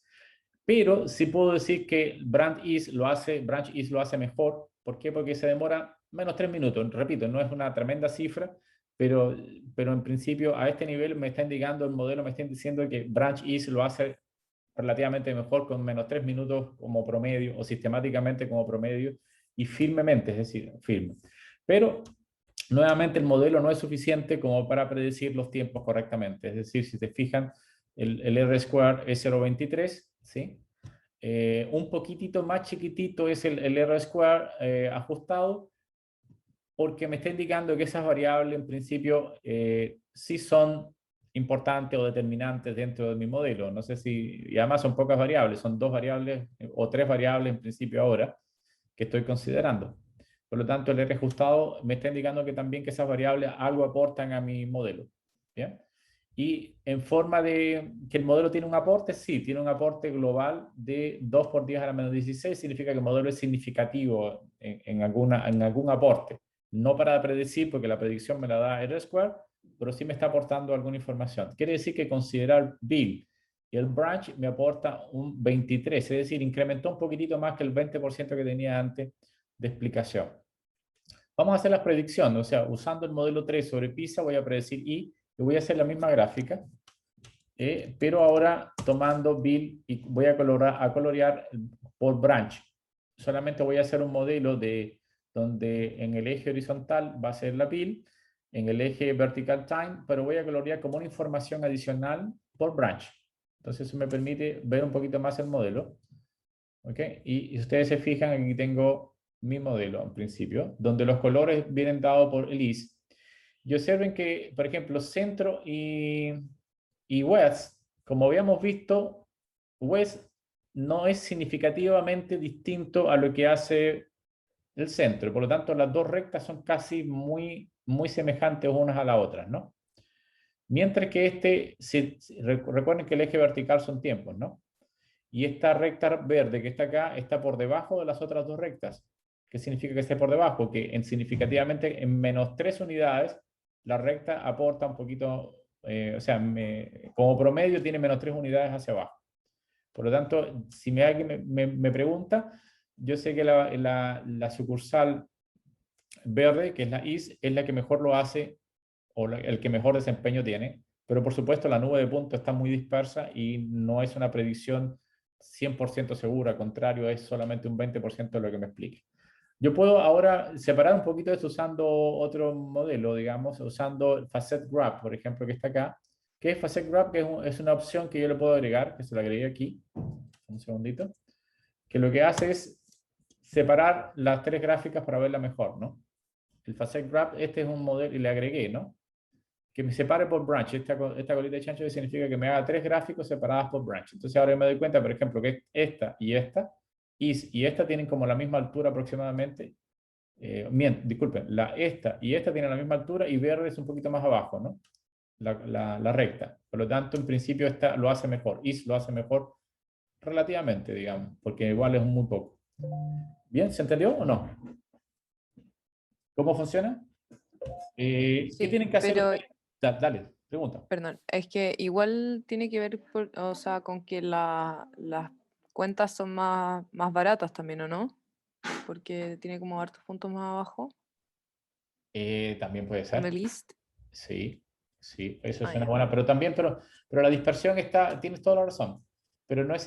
Pero sí puedo decir que branch east lo hace mejor. ¿Por qué? Porque se demora menos 3 minutos. Repito, no es una tremenda cifra, pero en principio a este nivel me está indicando el modelo, me está diciendo que branch east lo hace relativamente mejor con menos 3 minutos como promedio o sistemáticamente como promedio y firmemente, es decir, firme. Pero nuevamente el modelo no es suficiente como para predecir los tiempos correctamente. Es decir, si te fijan, el R-square es 0,23, ¿sí? Un poquitito más chiquitito es el R-square ajustado, porque me está indicando que esas variables en principio sí son importantes o determinantes dentro de mi modelo. No sé si, y además son pocas variables, son 2 variables o 3 variables en principio ahora que estoy considerando. Por lo tanto, el R ajustado me está indicando que también que esas variables algo aportan a mi modelo. ¿Bien? Y en forma de que el modelo tiene un aporte, sí, tiene un aporte global de 2 por 10 a la menos 16, significa que el modelo es significativo en algún aporte. No para predecir, porque la predicción me la da R-square, pero sí me está aportando alguna información. Quiere decir que considerar Bill y el branch me aporta un 23, es decir, incrementó un poquitito más que el 20% que tenía antes de explicación. Vamos a hacer las predicciones, o sea, usando el modelo 3 sobre PISA voy a predecir I, y voy a hacer la misma gráfica, pero ahora tomando Bill y voy a colorear por branch. Solamente voy a hacer un modelo donde en el eje horizontal va a ser la Bill, en el eje vertical time, pero voy a colorear como una información adicional por branch. Entonces eso me permite ver un poquito más el modelo. ¿Ok? Y ustedes se fijan, aquí tengo mi modelo en principio, donde los colores vienen dados por Elise. Y observen que, por ejemplo, centro y west, como habíamos visto, west no es significativamente distinto a lo que hace el centro. Por lo tanto, las dos rectas son casi muy semejantes unas a las otras, ¿no? Mientras que recuerden que el eje vertical son tiempos, ¿no? Y esta recta verde que está acá está por debajo de las otras dos rectas. ¿Qué significa que esté por debajo? Que significativamente en menos 3 unidades la recta aporta un poquito, o sea, como promedio tiene menos 3 unidades hacia abajo. Por lo tanto, si alguien me pregunta, yo sé que la sucursal verde, que es la IS, es la que mejor lo hace o el que mejor desempeño tiene, pero por supuesto la nube de puntos está muy dispersa y no es una predicción 100% segura, al contrario, es solamente un 20% de lo que me explique. Yo puedo ahora separar un poquito esto usando otro modelo, digamos, usando el Facet Graph, por ejemplo, que está acá. ¿Qué es Facet Graph? Que es una opción que yo le puedo agregar, que se la agregué aquí. Un segundito. Que lo que hace es separar las 3 gráficas para verla mejor, ¿no? El Facet Graph, este es un modelo, y le agregué, ¿no? Que me separe por branch. Esta colita de chancho significa que me haga 3 gráficos separadas por branch. Entonces ahora me doy cuenta, por ejemplo, que esta y esta tienen como la misma altura aproximadamente. Disculpen, esta y esta tienen la misma altura y verde es un poquito más abajo, ¿no? La recta. Por lo tanto, en principio esta lo hace mejor. Is lo hace mejor relativamente, digamos, porque igual es muy poco. ¿Bien? ¿Se entendió o no? ¿Cómo funciona? ¿Qué Sí, tienen que hacer pero, ustedes? Dale, pregunta. perdón, es que igual tiene que ver, o sea, con que las cuentas son más baratas también, ¿o no? Porque tiene como hartos puntos más abajo También puede en el ser. list. Sí, sí, eso es Ah, una ya. buena, pero también, pero la dispersión está, tienes toda la razón, pero no es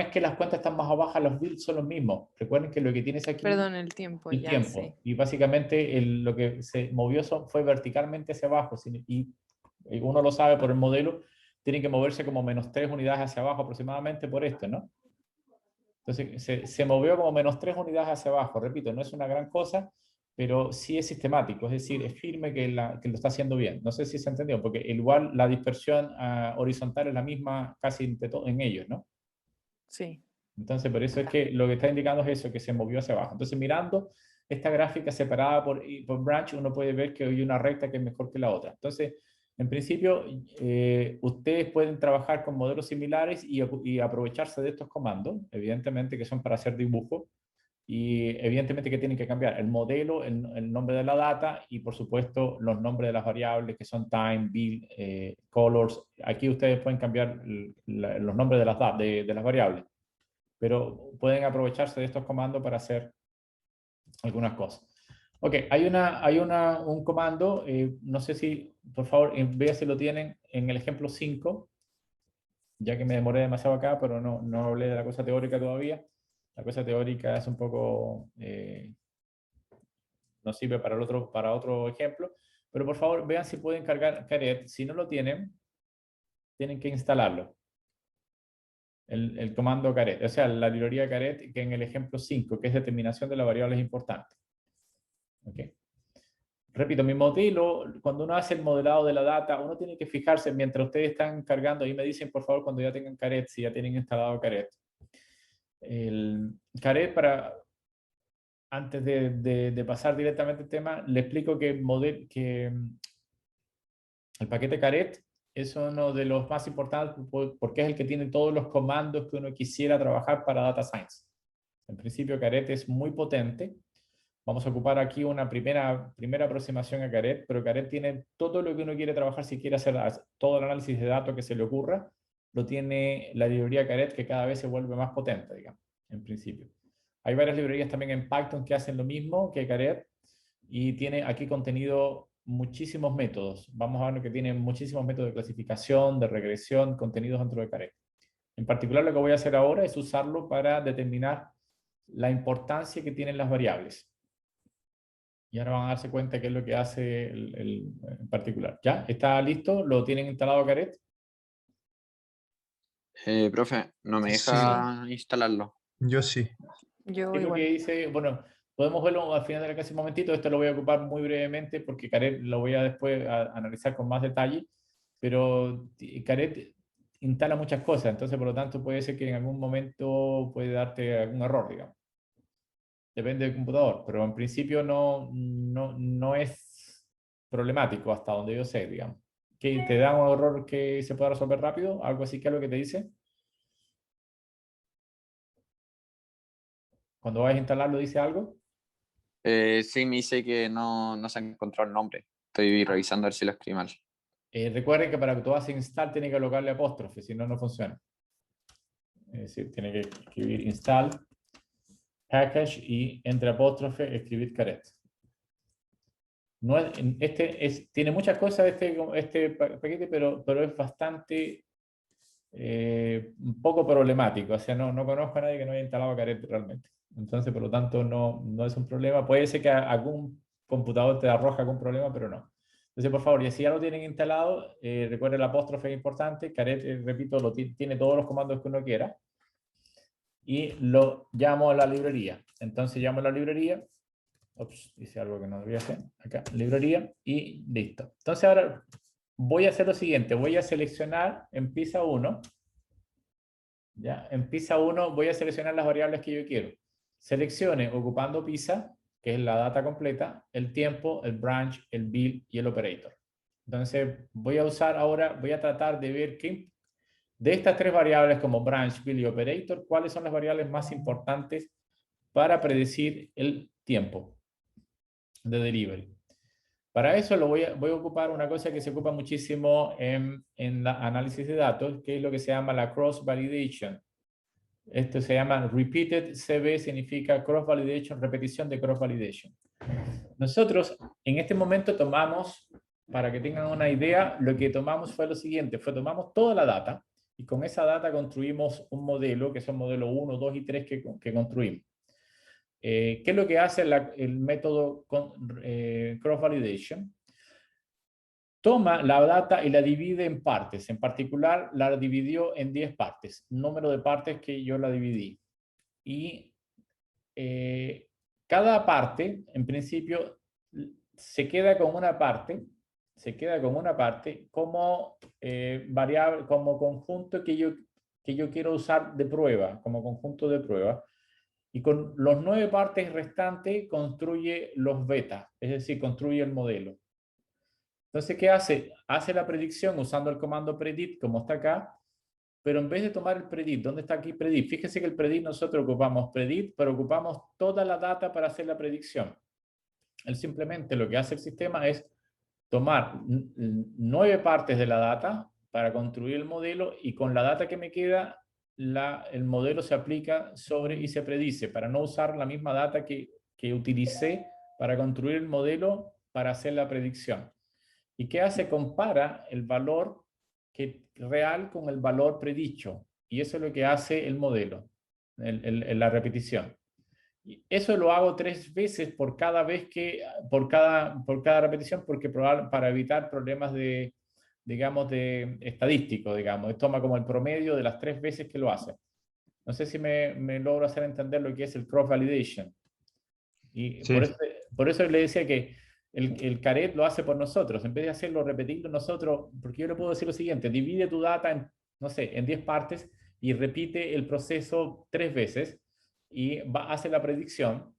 que las cuentas están más abajo, los builds son los mismos. Recuerden que lo que tienes aquí Perdón, el tiempo, el ya, sí. tiempo, y básicamente lo que se movió fue verticalmente hacia abajo, y uno lo sabe por el modelo, tiene que moverse como menos 3 unidades hacia abajo aproximadamente por esto, ¿no? Entonces se movió como menos 3 unidades hacia abajo. Repito, no es una gran cosa, pero sí es sistemático, es decir, es firme que lo está haciendo bien. No sé si se entendió, porque igual la dispersión horizontal es la misma casi en ellos, ¿no? Sí. Entonces, por eso es Ya. que lo que está indicando es eso, que se movió hacia abajo. Entonces, mirando esta gráfica separada por branch, uno puede ver que hay una recta que es mejor que la otra. Entonces, En principio, ustedes pueden trabajar con modelos similares y aprovecharse de estos comandos, evidentemente que son para hacer dibujos, y evidentemente que tienen que cambiar el modelo, el nombre de la data y por supuesto los nombres de las variables que son time, bill, colors. Aquí ustedes pueden cambiar los nombres de las variables, pero pueden aprovecharse de estos comandos para hacer algunas cosas. Ok, hay un comando, no sé si, por favor, vea si lo tienen en el ejemplo 5, ya que me demoré demasiado acá, pero no hablé de la cosa teórica todavía. La cosa teórica es un poco, nos sirve para otro ejemplo, pero por favor vean si pueden cargar Caret. Si no lo tienen, tienen que instalarlo. El comando Caret, o sea, la librería Caret que en el ejemplo 5, que es determinación de las variables importantes. Okay. Repito, mi modelo, cuando uno hace el modelado de la data, uno tiene que fijarse, mientras ustedes están cargando, ahí me dicen por favor cuando ya tengan Caret, si ya tienen instalado Caret. El Caret, antes de pasar directamente al tema, le explico que el paquete Caret es uno de los más importantes porque es el que tiene todos los comandos que uno quisiera trabajar para Data Science. En principio, Caret es muy potente. Vamos a ocupar aquí una primera aproximación a Caret, pero Caret tiene todo lo que uno quiere trabajar si quiere hacer todo el análisis de datos que se le ocurra, lo tiene la librería Caret que cada vez se vuelve más potente, digamos, en principio. Hay varias librerías también en Python que hacen lo mismo que Caret y tiene aquí contenido muchísimos métodos. Vamos a ver que tiene muchísimos métodos de clasificación, de regresión, contenidos dentro de Caret. En particular, lo que voy a hacer ahora es usarlo para determinar la importancia que tienen las variables. Y ahora van a darse cuenta qué es lo que hace en particular. ¿Ya? ¿Está listo? ¿Lo tienen instalado Caret? Profe, no me Sí. deja instalarlo. Yo sí. Yo ¿Qué es lo que igual. dice? Bueno, podemos verlo al final de la clase un momentito. Esto lo voy a ocupar muy brevemente porque Caret lo voy a después analizar con más detalle. Pero Caret instala muchas cosas. Entonces, por lo tanto, puede ser que en algún momento puede darte algún error, digamos. Depende del computador, pero en principio no es problemático hasta donde yo sé, digamos. ¿Que te da un error que se pueda resolver rápido? ¿Algo así que es lo que te dice? Cuando vas a instalarlo, ¿dice algo? Sí, me dice que no se ha encontrado el nombre. Estoy revisando a ver si lo escribí mal. Recuerden que para que tú hagas install tiene que colocarle apóstrofe, si no, no funciona. Es decir, tiene que escribir install package y entre apóstrofe escribir caret. No tiene muchas cosas este paquete, pero es bastante un poco problemático. O sea, no conozco a nadie que no haya instalado Caret realmente. Entonces, por lo tanto, no es un problema. Puede ser que algún computador te arroja algún problema, pero no. Entonces, por favor, y si ya lo tienen instalado, recuerden el apóstrofe es importante. Caret, repito, tiene todos los comandos que uno quiera. Y lo llamo a la librería. Entonces, llamo a la librería. Ups, hice algo que no debía hacer. Acá, librería y listo. Entonces, ahora voy a hacer lo siguiente. Voy a seleccionar en PISA 1. ¿Ya? En PISA 1 voy a seleccionar las variables que yo quiero. Seleccione ocupando PISA, que es la data completa, el tiempo, el branch, el bill y el operator. Entonces voy a tratar de ver de estas tres variables como branch, bill y operator, cuáles son las variables más importantes para predecir el tiempo de delivery. Para eso voy a ocupar una cosa que se ocupa muchísimo en análisis de datos, que es lo que se llama la cross-validation. Esto se llama Repeated CB, significa cross-validation, repetición de cross-validation. Nosotros en este momento tomamos, para que tengan una idea, lo que tomamos fue lo siguiente, tomamos toda la data y con esa data construimos un modelo, que son modelos 1, 2 y 3 que construimos. ¿Qué es lo que hace el método cross-validation? Toma la data y la divide en partes. En particular, la dividió en 10 partes. Número de partes que yo la dividí. Y cada parte, en principio, se queda con una parte como variable, como conjunto que yo quiero usar de prueba, como conjunto de prueba. Y con los 9 partes restantes construye los beta, es decir, construye el modelo. Entonces, ¿qué hace? Hace la predicción usando el comando predict, como está acá, pero en vez de tomar el predict, ¿dónde está aquí predict? Fíjese que el predict nosotros ocupamos predict, pero ocupamos toda la data para hacer la predicción. Él simplemente lo que hace el sistema es tomar 9 partes de la data para construir el modelo y con la data que me queda, el modelo se aplica sobre y se predice para no usar la misma data que utilicé para construir el modelo para hacer la predicción. ¿Y qué hace? Compara el valor real con el valor predicho. Y eso es lo que hace el modelo, la repetición. Y eso lo hago 3 veces por cada repetición, porque para evitar problemas de, digamos, de estadístico, digamos. Toma como el promedio de las 3 veces que lo hace. No sé si me logro hacer entender lo que es el cross validation. Y Sí. por eso le decía que el Caret lo hace por nosotros. En vez de hacerlo, repetirlo nosotros, porque yo le puedo decir lo siguiente: divide tu data en, no sé, en 10 partes y repite el proceso 3 veces y hace la predicción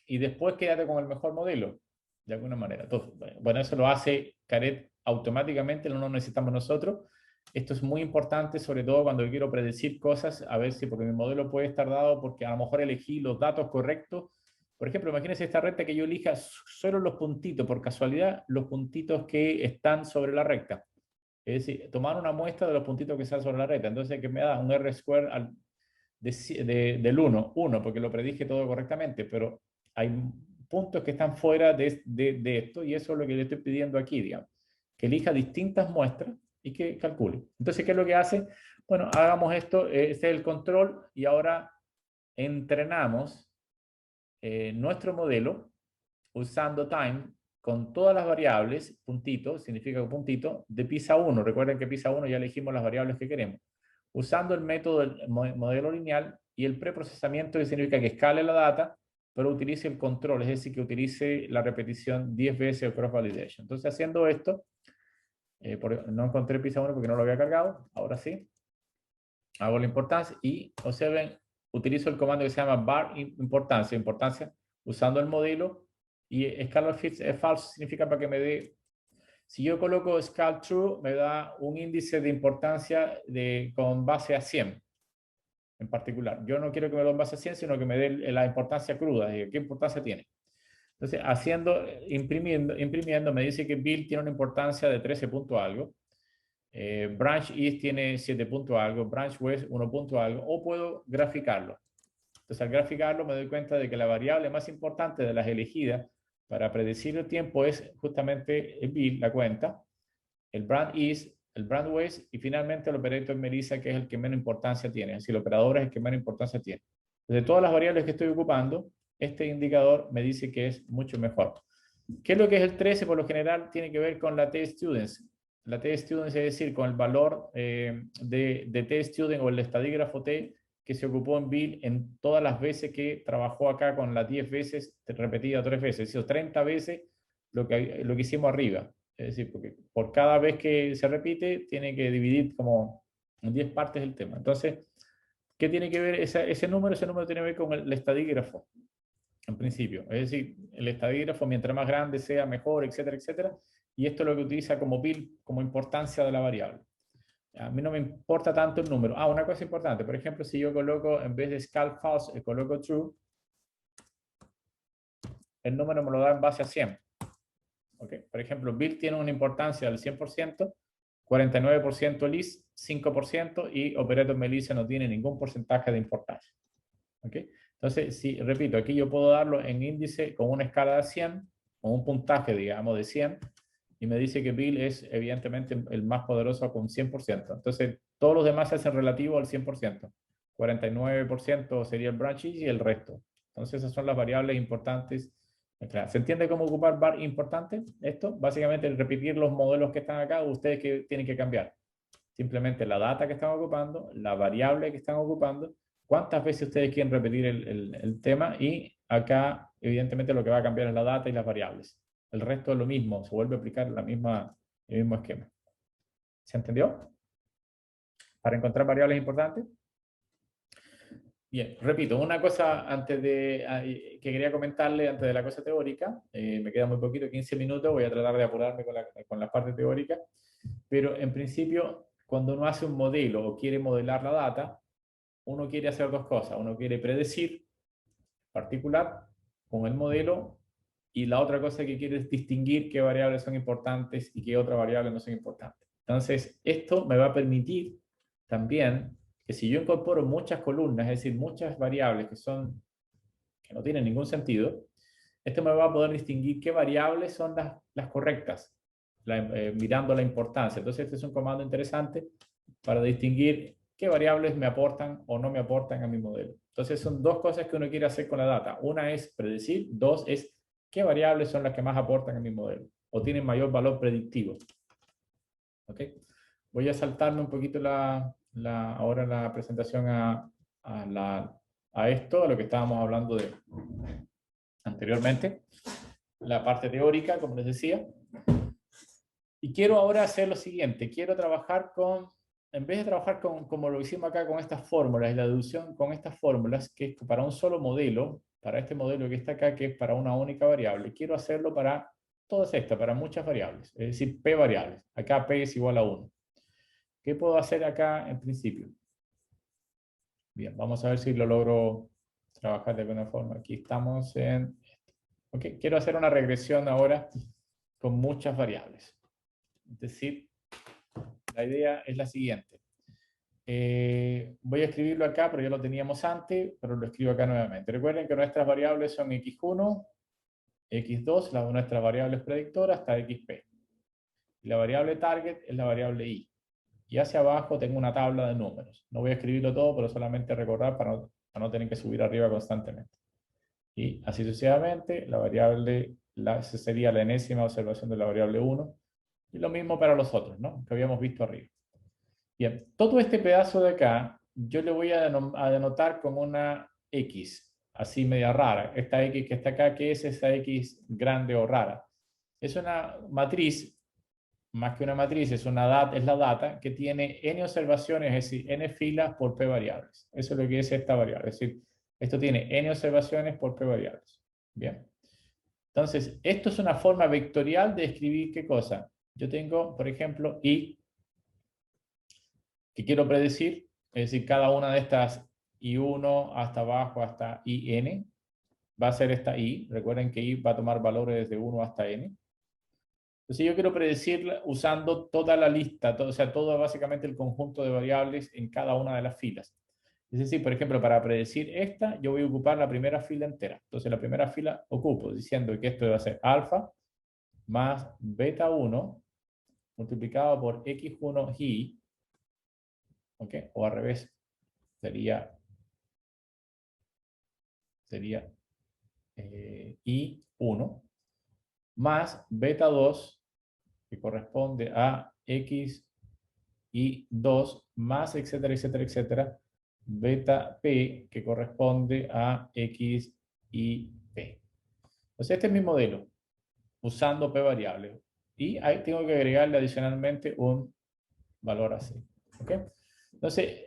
y después quédate con el mejor modelo, de alguna manera. Entonces, bueno, eso lo hace Caret automáticamente, no lo necesitamos nosotros. Esto es muy importante, sobre todo cuando yo quiero predecir cosas, a ver si, porque mi modelo puede estar dado porque a lo mejor elegí los datos correctos. Por ejemplo, imagínense esta recta que yo elija solo los puntitos, por casualidad, los puntitos que están sobre la recta. Es decir, tomar una muestra de los puntitos que están sobre la recta. Entonces, que me da un R-square del 1, porque lo predije todo correctamente, pero hay puntos que están fuera de esto y eso es lo que le estoy pidiendo aquí, digamos. Que elija distintas muestras y que calcule. Entonces, ¿qué es lo que hace? Bueno, hagamos esto, este es el control y ahora entrenamos nuestro modelo usando time con todas las variables, puntito, significa puntito, de PISA 1. Recuerden que PISA 1 ya elegimos las variables que queremos. Usando el método del modelo lineal y el preprocesamiento, que significa que escale la data, pero utilice el control, es decir, que utilice la repetición 10 veces o cross validation. Entonces, haciendo esto, no encontré PISA 1 porque no lo había cargado, ahora sí. Hago la importancia y observen, utilizo el comando que se llama bar importancia, usando el modelo, y scalar fits es false, significa para que me dé, si yo coloco scal true, me da un índice de importancia con base a 100 en particular. Yo no quiero que me lo en base a 100, sino que me dé la importancia cruda, qué importancia tiene. Entonces, imprimiendo, me dice que Bill tiene una importancia de 13 punto algo. Branch East tiene 7 punto algo, Branch West 1 punto algo, o puedo graficarlo. Entonces, al graficarlo me doy cuenta de que la variable más importante de las elegidas para predecir el tiempo es justamente el Bill, la cuenta, el Branch East, el Branch West y finalmente el operator Melissa, que es el que menos importancia tiene. Así, el operador es el que menos importancia tiene. De todas las variables que estoy ocupando, este indicador me dice que es mucho mejor. ¿Qué es lo que es el 13? Por lo general tiene que ver con la T-Students. La T-Students, es decir, con el valor de T-Student o el estadígrafo T que se ocupó en Bill en todas las veces que trabajó acá con las 10 veces repetida 3 veces, es decir, 30 veces lo que hicimos arriba. Es decir, porque por cada vez que se repite tiene que dividir como en 10 partes el tema. Entonces, ¿qué tiene que ver ese número? Ese número tiene que ver con el estadígrafo, en principio. Es decir, el estadígrafo, mientras más grande sea, mejor, etcétera, etcétera. Y esto es lo que utiliza como Bill, como importancia de la variable. A mí no me importa tanto el número. Una cosa importante. Por ejemplo, si yo coloco, en vez de scal false, coloco true, el número me lo da en base a 100. ¿Okay? Por ejemplo, Bill tiene una importancia del 100%, 49% list, 5%, y operator Melissa no tiene ningún porcentaje de importancia. ¿Okay? Entonces, si repito, aquí yo puedo darlo en índice con una escala de 100, con un puntaje, digamos, de 100, y me dice que Bill es evidentemente el más poderoso con 100%. Entonces, todos los demás se hacen relativo al 100%. 49% sería el branch y el resto. Entonces, esas son las variables importantes. ¿Se entiende cómo ocupar bar importante? Esto, básicamente, repetir los modelos que están acá, ustedes que tienen que cambiar. Simplemente la data que están ocupando, la variable que están ocupando, cuántas veces ustedes quieren repetir el tema, y acá, evidentemente, lo que va a cambiar es la data y las variables. El resto es lo mismo, se vuelve a aplicar el mismo esquema. ¿Se entendió? Para encontrar variables importantes. Bien, repito, una cosa antes que quería comentarle antes de la cosa teórica, me queda muy poquito, 15 minutos, voy a tratar de apurarme con la parte teórica, pero en principio, cuando uno hace un modelo o quiere modelar la data, uno quiere hacer dos cosas, uno quiere predecir particular con el modelo, y la otra cosa que quiere es distinguir qué variables son importantes y qué otras variables no son importantes. Entonces, esto me va a permitir también que si yo incorporo muchas columnas, es decir, muchas variables que no tienen ningún sentido, esto me va a poder distinguir qué variables son las correctas, mirando la importancia. Entonces, este es un comando interesante para distinguir qué variables me aportan o no me aportan a mi modelo. Entonces, son dos cosas que uno quiere hacer con la data. Una es predecir, dos es qué variables son las que más aportan a mi modelo o tienen mayor valor predictivo. ¿Ok? Voy a saltarme un poquito ahora la presentación a esto, a lo que estábamos hablando anteriormente, la parte teórica, como les decía. Y quiero ahora hacer lo siguiente, quiero trabajar en vez de trabajar como lo hicimos acá con estas fórmulas y la deducción con estas fórmulas, que es para un solo modelo, para este modelo que está acá, que es para una única variable, quiero hacerlo para todas estas, para muchas variables, es decir, p variables. Acá p es igual a 1. ¿Qué puedo hacer acá en principio? Bien, vamos a ver si lo logro trabajar de alguna forma. Aquí estamos en... Ok, quiero hacer una regresión ahora con muchas variables. Es decir, la idea es la siguiente. Voy a escribirlo acá, pero ya lo teníamos antes, pero lo escribo acá nuevamente. Recuerden que nuestras variables son x1, x2, nuestras variables predictoras, hasta xp. Y la variable target es la variable y. Y hacia abajo tengo una tabla de números. No voy a escribirlo todo, pero solamente recordar para no tener que subir arriba constantemente. Y así sucesivamente, la variable, esa sería la enésima observación de la variable 1. Y lo mismo para los otros, ¿no? Que habíamos visto arriba. Bien, todo este pedazo de acá, yo le voy a denotar con una X, así media rara. Esta X que está acá, ¿qué es esa X grande o rara? Es una matriz, más que una matriz, es la data que tiene n observaciones, es decir, n filas por p variables. Eso es lo que es esta variable. Es decir, esto tiene n observaciones por p variables. Bien. Entonces, esto es una forma vectorial de escribir ¿qué cosa? Yo tengo, por ejemplo, i, que quiero predecir, es decir, cada una de estas i1 hasta abajo hasta in, va a ser esta i. Recuerden que i va a tomar valores desde 1 hasta n. Entonces yo quiero predecir usando toda la lista, o sea, todo básicamente el conjunto de variables en cada una de las filas. Es decir, por ejemplo, para predecir esta, yo voy a ocupar la primera fila entera. Entonces la primera fila ocupo diciendo que esto va a ser alfa más beta 1 multiplicado por x1 i, ¿ok? O al revés, sería i1 más beta 2 que corresponde a x y 2 más etcétera, etcétera, etcétera, beta p que corresponde a x y p. Entonces este es mi modelo, usando p variable. Y ahí tengo que agregarle adicionalmente un valor así. ¿Ok? Entonces,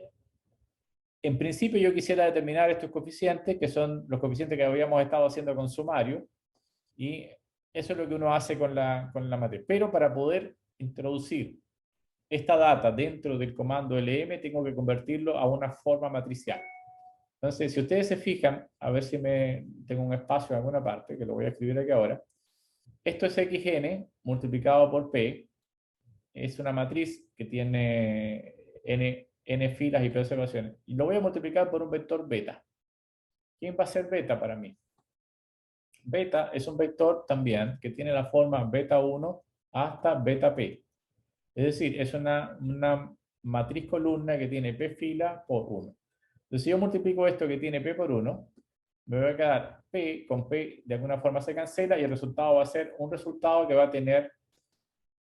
en principio yo quisiera determinar estos coeficientes, que son los coeficientes que habíamos estado haciendo con sumario, y eso es lo que uno hace con la matriz. Pero para poder introducir esta data dentro del comando LM, tengo que convertirlo a una forma matricial. Entonces, si ustedes se fijan, a ver si tengo un espacio en alguna parte, que lo voy a escribir aquí ahora. Esto es xn multiplicado por p. Es una matriz que tiene n filas y p observaciones. Y lo voy a multiplicar por un vector beta. ¿Quién va a ser beta para mí? Beta es un vector también que tiene la forma beta 1 hasta beta p. Es decir, es una matriz columna que tiene p fila por 1. Entonces, si yo multiplico esto que tiene p por 1, me va a quedar p con p, de alguna forma se cancela, y el resultado va a ser un resultado que va a tener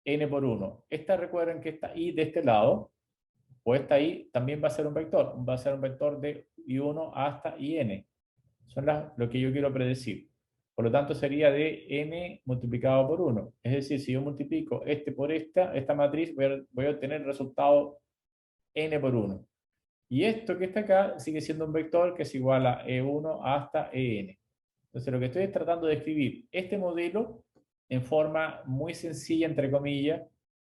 n por 1. Recuerden que esta i de este lado, o esta i, también va a ser un vector. Va a ser un vector de i1 hasta in. Son lo que yo quiero predecir. Por lo tanto, sería de n multiplicado por 1. Es decir, si yo multiplico por esta matriz, voy a obtener el resultado n por 1. Y esto que está acá sigue siendo un vector que es igual a E1 hasta En. Entonces lo que estoy es tratando de escribir este modelo en forma muy sencilla, entre comillas,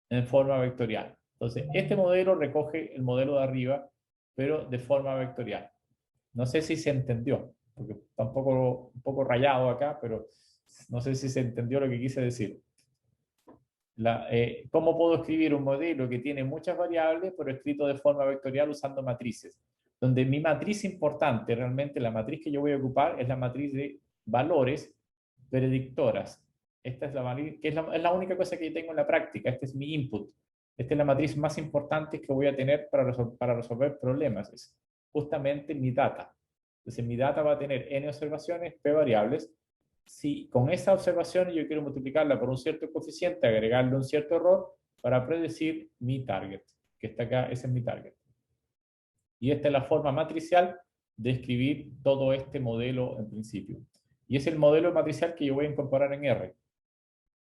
en forma vectorial. Entonces este modelo recoge el modelo de arriba, pero de forma vectorial. No sé si se entendió, porque está un poco rayado acá, pero no sé si se entendió lo que quise decir. ¿Cómo puedo escribir un modelo que tiene muchas variables, pero escrito de forma vectorial usando matrices? Donde mi matriz importante, realmente la matriz que yo voy a ocupar, es la matriz de valores predictoras. Esta es la matriz, que es la única cosa que yo tengo en la práctica. Este es mi input. Esta es la matriz más importante que voy a tener para resolver problemas. Es justamente mi data. Entonces, mi data va a tener n observaciones, p variables. Si con esa observación yo quiero multiplicarla por un cierto coeficiente, agregarle un cierto error para predecir mi target, que está acá, ese es mi target. Y esta es la forma matricial de escribir todo este modelo en principio. Y es el modelo matricial que yo voy a incorporar en R,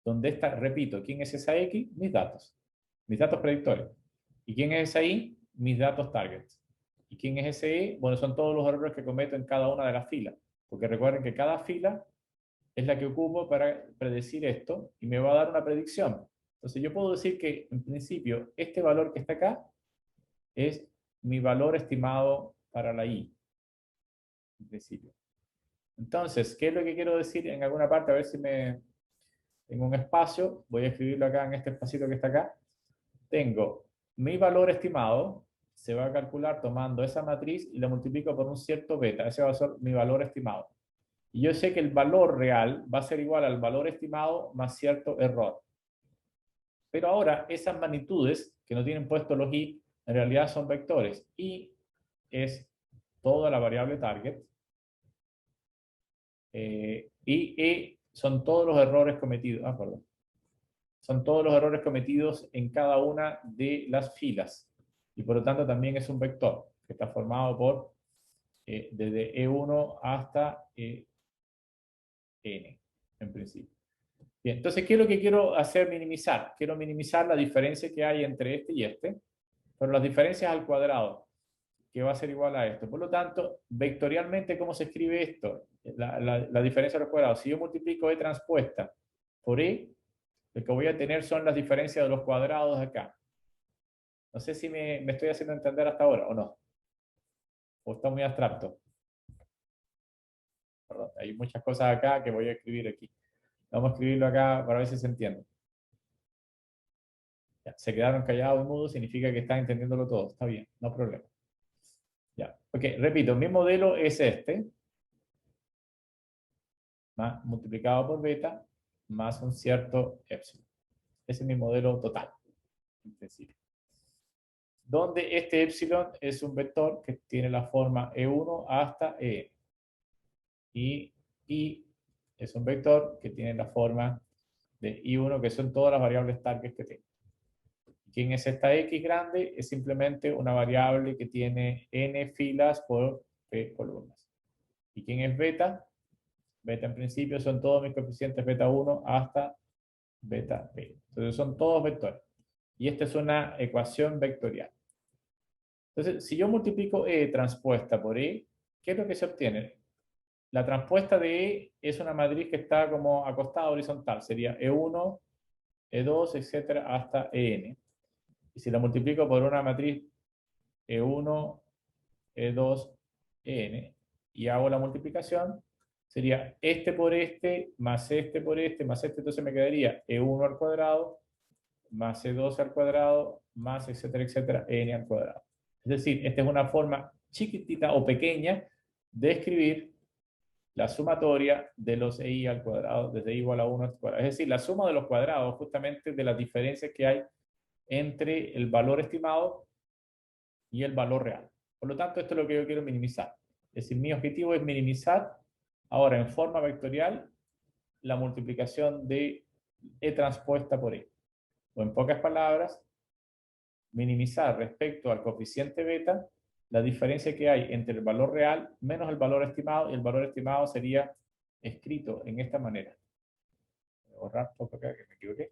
donde está, repito, ¿quién es esa X? Mis datos predictores. ¿Y quién es esa Y? Mis datos targets. ¿Y quién es ese E? Bueno, son todos los errores que cometo en cada una de las filas, porque recuerden que cada fila es la que ocupo para predecir esto y me va a dar una predicción. Entonces yo puedo decir que en principio este valor que está acá es mi valor estimado para la Y, en principio. Entonces, ¿qué es lo que quiero decir en alguna parte? A ver si me... Tengo un espacio, voy a escribirlo acá en este espacito que está acá. Tengo mi valor estimado, se va a calcular tomando esa matriz y la multiplico por un cierto beta. Ese va a ser mi valor estimado. Y yo sé que el valor real va a ser igual al valor estimado más cierto error. Pero ahora esas magnitudes que no tienen puesto los i, en realidad son vectores. I es toda la variable target. Y E son todos los errores cometidos. Perdón. Son todos los errores cometidos en cada una de las filas. Y por lo tanto también es un vector que está formado por desde E1 hasta N, en principio. Bien, entonces, ¿qué es lo que quiero hacer? Minimizar. Quiero minimizar la diferencia que hay entre este y este, pero las diferencias al cuadrado, que va a ser igual a esto. Por lo tanto, vectorialmente, ¿cómo se escribe esto? La diferencia al cuadrado. Si yo multiplico E transpuesta por E, lo que voy a tener son las diferencias de los cuadrados acá. No sé si me estoy haciendo entender hasta ahora o no. O está muy abstracto. Perdón, hay muchas cosas acá que voy a escribir aquí. Vamos a escribirlo acá para ver si se entiende. Ya, se quedaron callados y mudos, significa que están entendiéndolo todo. Está bien, no hay problema. Ya, ok, repito, mi modelo es este, más multiplicado por beta, más un cierto epsilon. Ese es mi modelo total, en principio. Donde este epsilon es un vector que tiene la forma E1 hasta E. Y I es un vector que tiene la forma de I1, que son todas las variables targets que tengo. ¿Quién es esta X grande? Es simplemente una variable que tiene n filas por p columnas. ¿Y quién es beta? Beta en principio son todos mis coeficientes beta 1 hasta beta p. Entonces son todos vectores. Y esta es una ecuación vectorial. Entonces, si yo multiplico E transpuesta por E, ¿qué es lo que se obtiene? La transpuesta de E es una matriz que está como acostada horizontal. Sería E1, E2, etcétera, hasta En. Y si la multiplico por una matriz E1, E2, En, y hago la multiplicación, sería este por este, más este por este, más este, entonces me quedaría E1 al cuadrado, más E2 al cuadrado, más etcétera, etcétera, N al cuadrado. Es decir, esta es una forma chiquitita o pequeña de escribir la sumatoria de los EI al cuadrado, desde I igual a 1 al cuadrado. Es decir, la suma de los cuadrados justamente de las diferencias que hay entre el valor estimado y el valor real. Por lo tanto, esto es lo que yo quiero minimizar. Es decir, mi objetivo es minimizar ahora en forma vectorial la multiplicación de E transpuesta por E. O en pocas palabras, minimizar respecto al coeficiente beta la diferencia que hay entre el valor real menos el valor estimado, y el valor estimado sería escrito en esta manera. Voy a borrar poco acá que me equivoqué.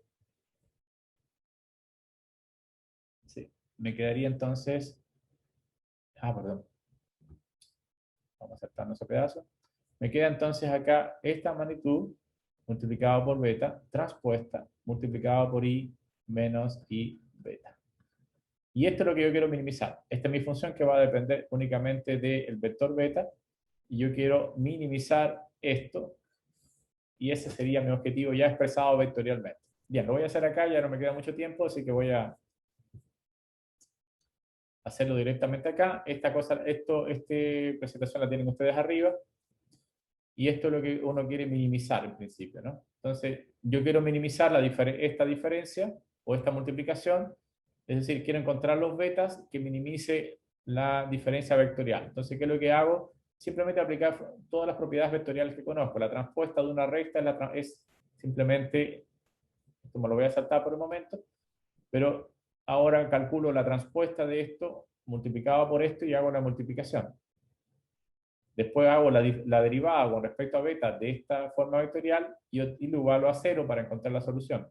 Sí, me quedaría entonces Perdón. Vamos a saltarnos ese pedazo. Me queda entonces acá esta magnitud multiplicado por beta, transpuesta, multiplicado por i menos i beta. Y esto es lo que yo quiero minimizar. Esta es mi función que va a depender únicamente del vector beta. Y yo quiero minimizar esto. Y ese sería mi objetivo ya expresado vectorialmente. Bien, lo voy a hacer acá, ya no me queda mucho tiempo, así que voy a hacerlo directamente acá. Esta presentación la tienen ustedes arriba. Y esto es lo que uno quiere minimizar en principio, ¿no? Entonces, yo quiero minimizar esta diferencia o esta multiplicación, es decir, quiero encontrar los betas que minimice la diferencia vectorial. Entonces, ¿qué es lo que hago? Simplemente aplicar todas las propiedades vectoriales que conozco. La transpuesta de una recta es simplemente, esto me lo voy a saltar por el momento, pero ahora calculo la transpuesta de esto multiplicado por esto y hago la multiplicación. Después hago la derivada con respecto a beta de esta forma vectorial y lo igualo a 0 para encontrar la solución.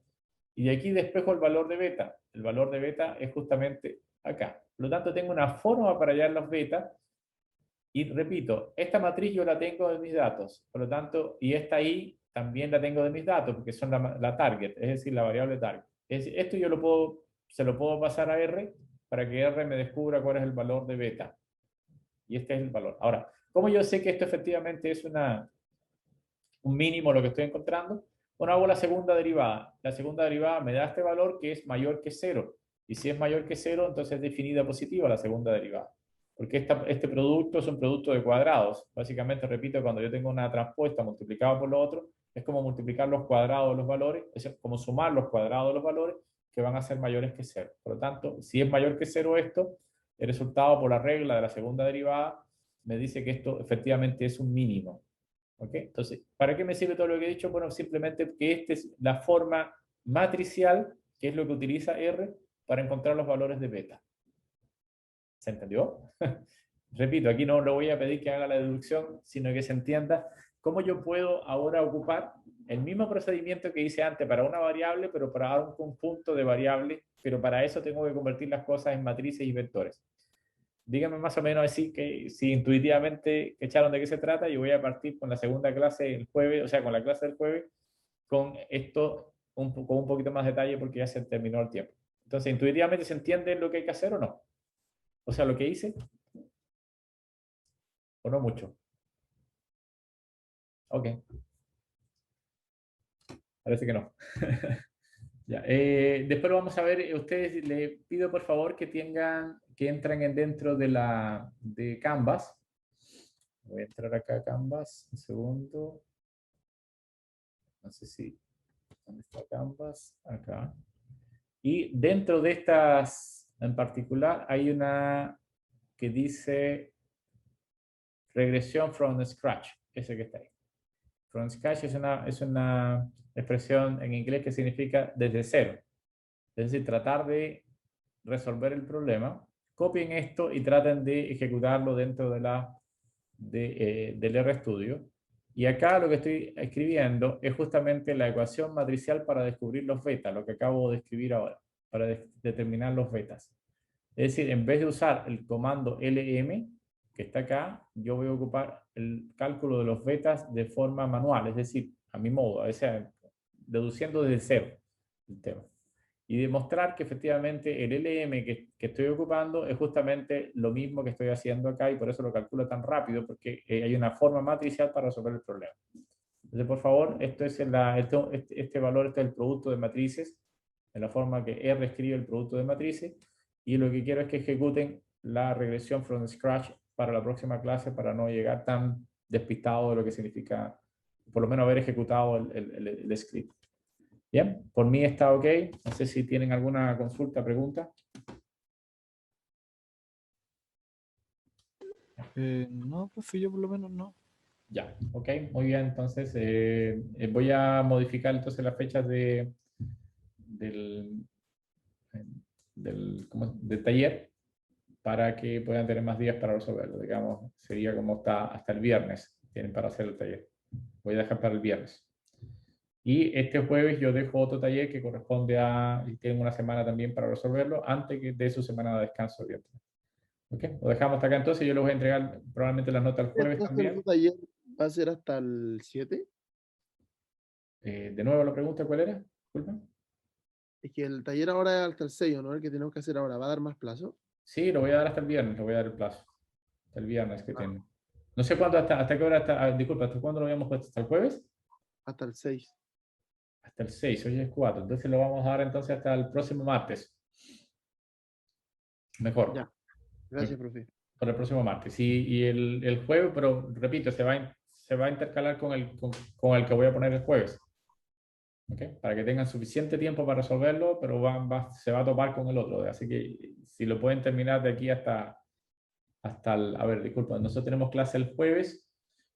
Y de aquí despejo el valor de beta. El valor de beta es justamente acá. Por lo tanto, tengo una forma para hallar los betas. Y repito, esta matriz yo la tengo de mis datos. Por lo tanto, y esta i también la tengo de mis datos, porque son la target, es decir, la variable target. Es decir, esto yo se lo puedo pasar a R para que R me descubra cuál es el valor de beta. Y este es el valor. Ahora, ¿cómo yo sé que esto efectivamente es un mínimo lo que estoy encontrando? Bueno, hago la segunda derivada. La segunda derivada me da este valor que es mayor que 0. Y si es mayor que 0, entonces es definida positiva la segunda derivada. Porque este producto es un producto de cuadrados. Básicamente, repito, cuando yo tengo una transpuesta multiplicada por lo otro, es como multiplicar los cuadrados de los valores, es como sumar los cuadrados de los valores que van a ser mayores que 0. Por lo tanto, si es mayor que 0 esto, el resultado por la regla de la segunda derivada me dice que esto efectivamente es un mínimo. ¿Ok? Entonces, ¿para qué me sirve todo lo que he dicho? Bueno, simplemente que esta es la forma matricial, que es lo que utiliza R para encontrar los valores de beta. ¿Se entendió? Repito, aquí no lo voy a pedir que haga la deducción, sino que se entienda cómo yo puedo ahora ocupar el mismo procedimiento que hice antes para una variable, pero para un conjunto de variables, pero para eso tengo que convertir las cosas en matrices y vectores. Díganme más o menos así que si intuitivamente echaron de qué se trata, yo voy a partir con la segunda clase el jueves, o sea, con la clase del jueves, con esto con un poquito más de detalle porque ya se terminó el tiempo. Entonces, intuitivamente se entiende lo que hay que hacer o no. O sea, lo que hice, o no mucho. Ok. Parece que no. Ya. Después lo vamos a ver. Ustedes les pido por favor que entren dentro de Canvas. Voy a entrar acá a Canvas, un segundo. No sé si, ¿dónde está Canvas? Acá. Y dentro de estas, en particular, hay una que dice regresión from scratch, ese que está ahí. From scratch es una expresión en inglés que significa desde cero. Es decir, tratar de resolver el problema. Copien esto y traten de ejecutarlo dentro del RStudio. Y acá lo que estoy escribiendo es justamente la ecuación matricial para descubrir los betas, lo que acabo de escribir ahora, para determinar los betas. Es decir, en vez de usar el comando LM, que está acá, yo voy a ocupar el cálculo de los betas de forma manual, es decir, a mi modo, o sea, deduciendo desde cero el tema. Y demostrar que efectivamente el LM que estoy ocupando es justamente lo mismo que estoy haciendo acá y por eso lo calculo tan rápido, porque hay una forma matricial para resolver el problema. Entonces, por favor, este valor este es el producto de matrices, en la forma que R escribe el producto de matrices, y lo que quiero es que ejecuten la regresión from scratch para la próxima clase para no llegar tan despistado de lo que significa, por lo menos haber ejecutado el script. Bien, por mí está ok. No sé si tienen alguna consulta, pregunta. No, profe, yo por lo menos no. Ya, ok, muy bien. Entonces voy a modificar entonces las fechas del taller para que puedan tener más días para resolverlo. Digamos, sería como hasta el viernes tienen para hacer el taller. Voy a dejar para el viernes. Y este jueves yo dejo otro taller que corresponde y tengo una semana también para resolverlo antes de su semana de descanso. ¿Ok? Lo dejamos hasta acá entonces. Yo les voy a entregar probablemente las notas el jueves ¿Este también. segundo taller va a ser hasta el 7? De nuevo la pregunta, ¿cuál era? Disculpa. Es que el taller ahora es hasta el 6, ¿no? El que tenemos que hacer ahora. ¿Va a dar más plazo? Sí, lo voy a dar hasta el viernes, lo voy a dar el plazo. Hasta el viernes que tengo. No sé cuándo, hasta qué hora está. Disculpa, ¿hasta cuándo lo habíamos puesto? ¿Hasta el jueves? Hasta el 6. Hasta el 6, hoy es 4. Entonces lo vamos a dar entonces hasta el próximo martes. Mejor. Ya. Gracias, profe. Para el próximo martes. Y el jueves, pero repito, se va a intercalar con con el que voy a poner el jueves. ¿Ok? Para que tengan suficiente tiempo para resolverlo, pero se va a topar con el otro. Así que si lo pueden terminar de aquí hasta a ver, disculpa, nosotros tenemos clase el jueves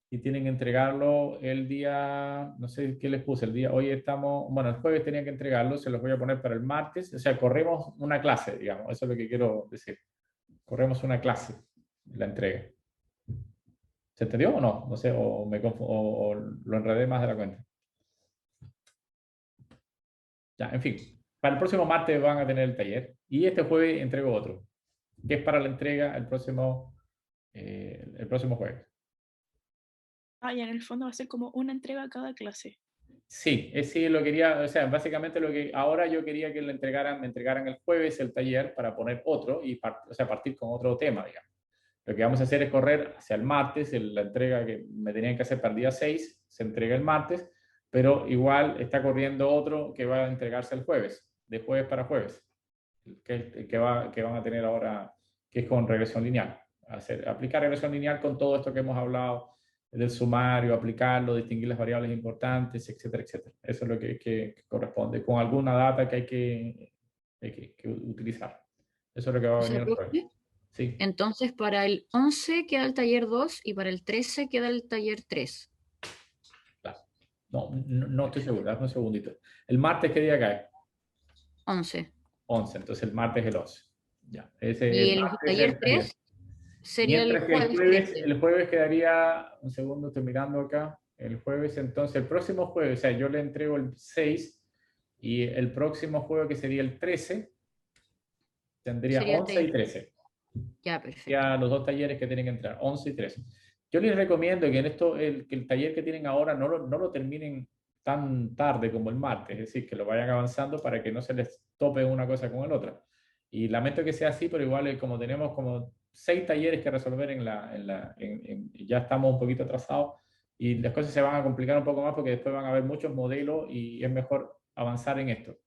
y tienen que entregarlo el día, no sé qué les puse, hoy estamos, bueno, el jueves tenían que entregarlo, se los voy a poner para el martes, o sea, corremos una clase, digamos, eso es lo que quiero decir. Corremos una clase, la entrega. ¿Se entendió o no? No sé, o lo enredé más de la cuenta. Ya, en fin, para el próximo martes van a tener el taller y este jueves entrego otro, que es para la entrega el próximo jueves. Ah, y en el fondo va a ser como una entrega a cada clase. Sí, sí lo quería, o sea, básicamente lo que ahora yo quería que me entregaran el jueves el taller para poner otro y o sea, partir con otro tema, digamos. Lo que vamos a hacer es correr hacia el martes, la entrega que me tenían que hacer para el día 6, se entrega el martes, pero igual está corriendo otro que va a entregarse el jueves, de jueves para jueves, que van a tener ahora, que es con regresión lineal. Aplicar regresión lineal con todo esto que hemos hablado del sumario, aplicarlo, distinguir las variables importantes, etcétera, etcétera. Eso es lo que corresponde, con alguna data que hay que utilizar. Eso es lo que va a O sea, venir el jueves. profe, Sí. entonces para el 11 queda el taller 2 y para el 13 queda el taller 3. Claro. No estoy seguro, dame un segundito. ¿El martes qué día cae? 11. 11, entonces el martes es el 11. Ya. Y el taller 3 sería el Mientras que jueves 13. el jueves quedaría, un segundo, estoy mirando acá, el jueves, entonces el próximo jueves, o sea, yo le entrego el 6 y el próximo jueves, que sería el 13, tendría Sería 11 y 13. Ya, perfecto. Ya los dos talleres que tienen que entrar, 11 y 13. Yo les recomiendo que que el taller que tienen ahora no lo terminen tan tarde como el martes, es decir, que lo vayan avanzando para que no se les tope una cosa con el otra. Y lamento que sea así, pero igual como tenemos como 6 talleres que resolver ya estamos un poquito atrasados y las cosas se van a complicar un poco más porque después van a haber muchos modelos y es mejor avanzar en esto.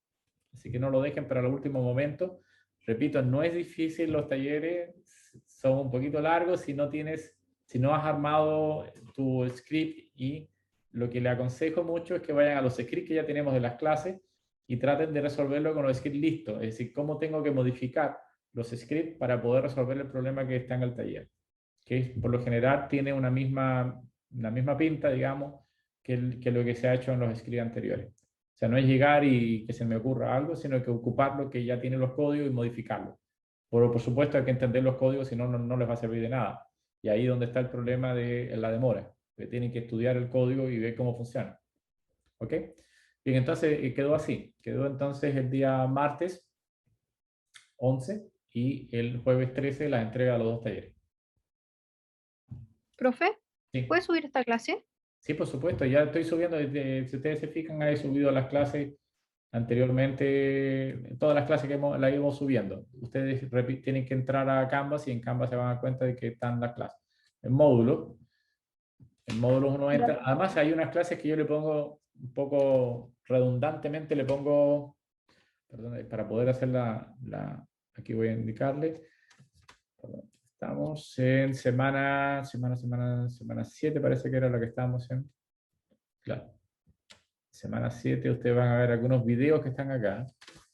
Así que no lo dejen para el último momento. Repito, no es difícil los talleres, son un poquito largos si no has armado tu script, y lo que le aconsejo mucho es que vayan a los scripts que ya tenemos de las clases y traten de resolverlo con los scripts listos, es decir, cómo tengo que modificar los scripts para poder resolver el problema que está en el taller, que por lo general tiene una misma pinta, digamos, que lo que se ha hecho en los scripts anteriores. O sea, no es llegar y que se me ocurra algo, sino que ocupar lo que ya tiene los códigos y modificarlo. Por supuesto hay que entender los códigos, si no, no les va a servir de nada. Y ahí es donde está el problema de la demora, que tienen que estudiar el código y ver cómo funciona. ¿Ok? Bien, entonces quedó así. Quedó entonces el día martes 11 y el jueves 13 la entrega de los dos talleres. Profe, Sí. ¿puedes subir esta clase? Sí, por supuesto, ya estoy subiendo, si ustedes se fijan, he subido las clases anteriormente, todas las clases que las íbamos subiendo. Ustedes tienen que entrar a Canvas y en Canvas se van a dar cuenta de que están las clases. En módulos uno entra, además hay unas clases que yo le pongo un poco redundantemente, le pongo, perdón, para poder hacer aquí voy a indicarle, estamos en semana 7, parece que era la que estábamos en. Claro. Semana 7, ustedes van a ver algunos videos que están acá.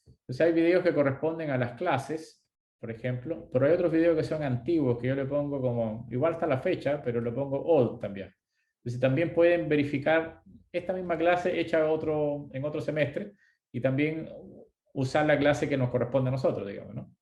Entonces hay videos que corresponden a las clases, por ejemplo, pero hay otros videos que son antiguos, que yo le pongo como, igual está la fecha, pero le pongo old también. Entonces también pueden verificar esta misma clase hecha en otro semestre y también usar la clase que nos corresponde a nosotros, digamos, ¿no?